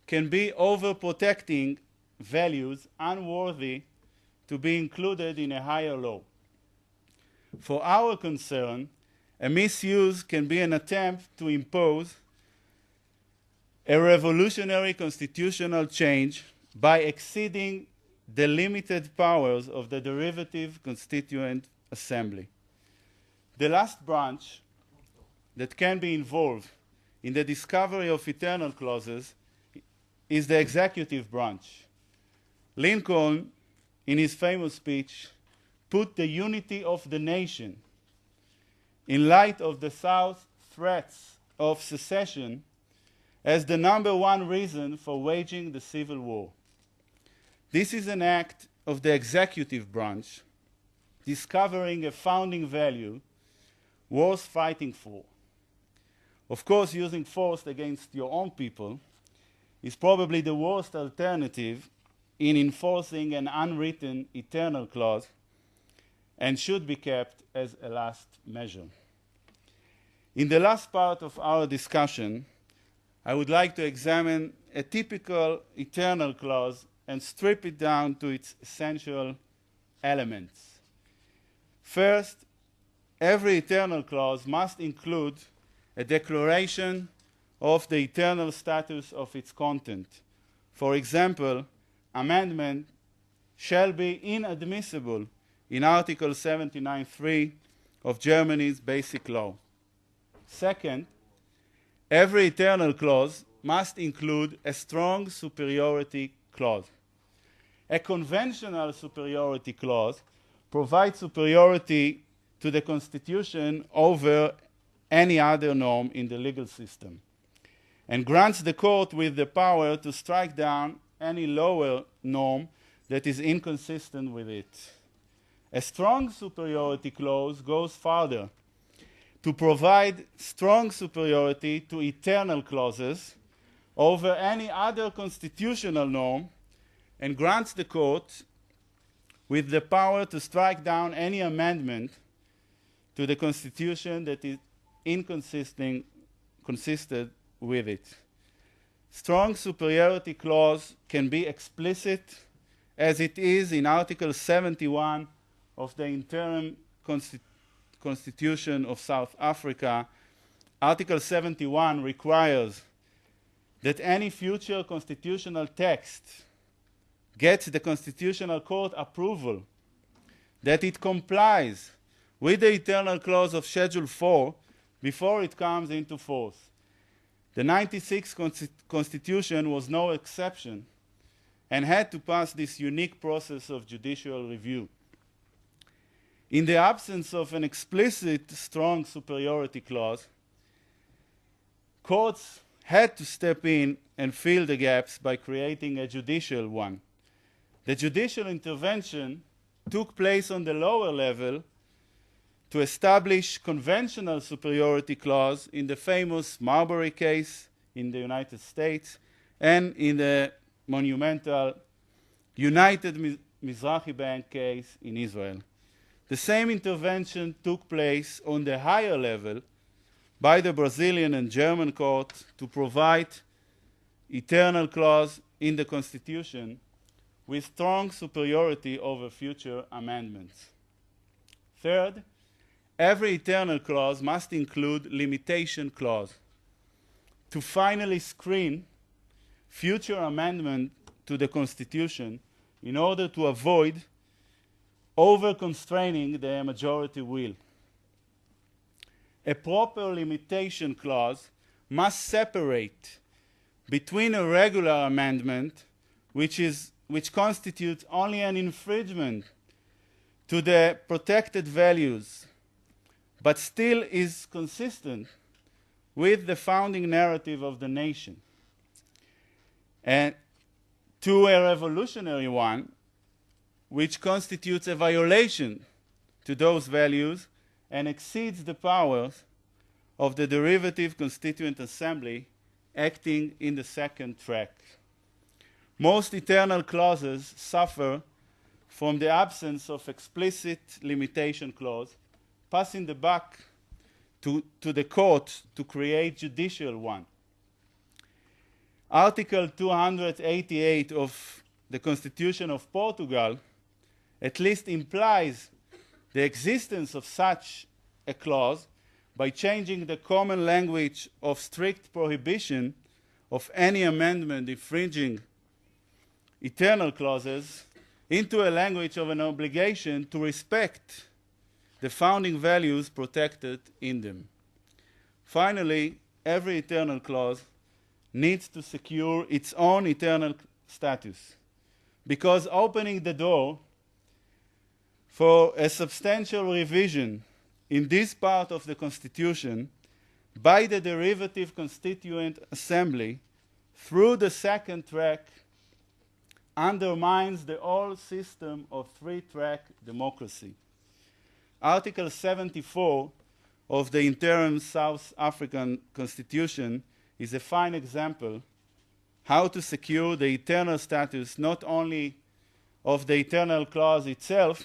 can be overprotecting values unworthy to be included in a higher law. For our concern, a misuse can be an attempt to impose a revolutionary constitutional change by exceeding the limited powers of the derivative constituent assembly. The last branch that can be involved in the discovery of eternal clauses is the executive branch. Lincoln, in his famous speech, put the unity of the nation in light of the South's threats of secession as the number one reason for waging the Civil War. This is an act of the executive branch discovering a founding value worth fighting for. Of course, using force against your own people is probably the worst alternative in enforcing an unwritten eternal clause and should be kept as a last measure. In the last part of our discussion, I would like to examine a typical eternal clause and strip it down to its essential elements. First, every eternal clause must include a declaration of the eternal status of its content. For example, amendment shall be inadmissible in Article 79.3 of Germany's Basic Law. Second, every eternal clause must include a strong superiority clause. A conventional superiority clause provides superiority to the Constitution over any other norm in the legal system and grants the court with the power to strike down any lower norm that is inconsistent with it. A strong superiority clause goes further to provide strong superiority to eternal clauses over any other constitutional norm and grants the court with the power to strike down any amendment to the Constitution that is inconsistent with it. Strong superiority clause can be explicit, as it is in Article 71 of the Interim Constitution of South Africa. Article 71 requires that any future constitutional text gets the Constitutional Court approval that it complies with the eternal clause of Schedule 4 before it comes into force. The 96 Constitution was no exception and had to pass this unique process of judicial review. In the absence of an explicit strong superiority clause, courts had to step in and fill the gaps by creating a judicial one. The judicial intervention took place on the lower level to establish conventional superiority clause in the famous Marbury case in the United States and in the monumental United Mizrahi Bank case in Israel. The same intervention took place on the higher level by the Brazilian and German court to provide eternal clause in the Constitution with strong superiority over future amendments. Third, every eternal clause must include limitation clause to finally screen future amendment to the Constitution in order to avoid over-constraining the majority will. A proper limitation clause must separate between a regular amendment, which constitutes only an infringement to the protected values, but still is consistent with the founding narrative of the nation, and to a revolutionary one, which constitutes a violation to those values and exceeds the powers of the derivative Constituent Assembly acting in the second track. Most eternal clauses suffer from the absence of explicit limitation clause, passing the buck to the court to create judicial one. Article 288 of the Constitution of Portugal at least implies the existence of such a clause by changing the common language of strict prohibition of any amendment infringing eternal clauses into a language of an obligation to respect the founding values protected in them. Finally, every eternal clause needs to secure its own eternal status, because opening the door for a substantial revision in this part of the Constitution by the derivative Constituent Assembly through the second track undermines the whole system of three-track democracy. Article 74 of the interim South African Constitution is a fine example how to secure the eternal status not only of the eternal clause itself,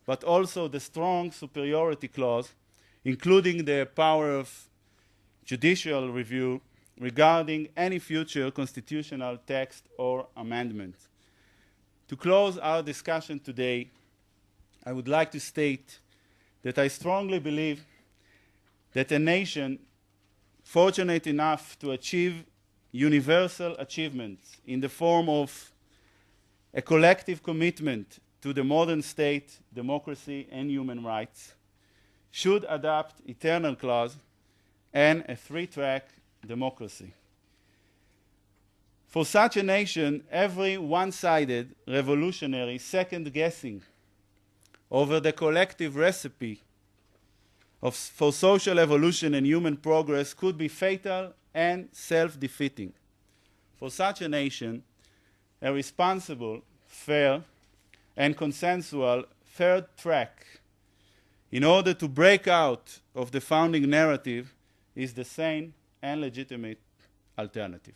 but also the strong superiority clause, including the power of judicial review regarding any future constitutional text or amendment. To close our discussion today, I would like to state that I strongly believe that a nation fortunate enough to achieve universal achievements in the form of a collective commitment to the modern state, democracy, and human rights should adopt eternal clause and a three-track democracy. For such a nation, every one-sided revolutionary second-guessing over the collective recipe for social evolution and human progress could be fatal and self-defeating. For such a nation, a responsible, fair, and consensual third track in order to break out of the founding narrative is the sane and legitimate alternative.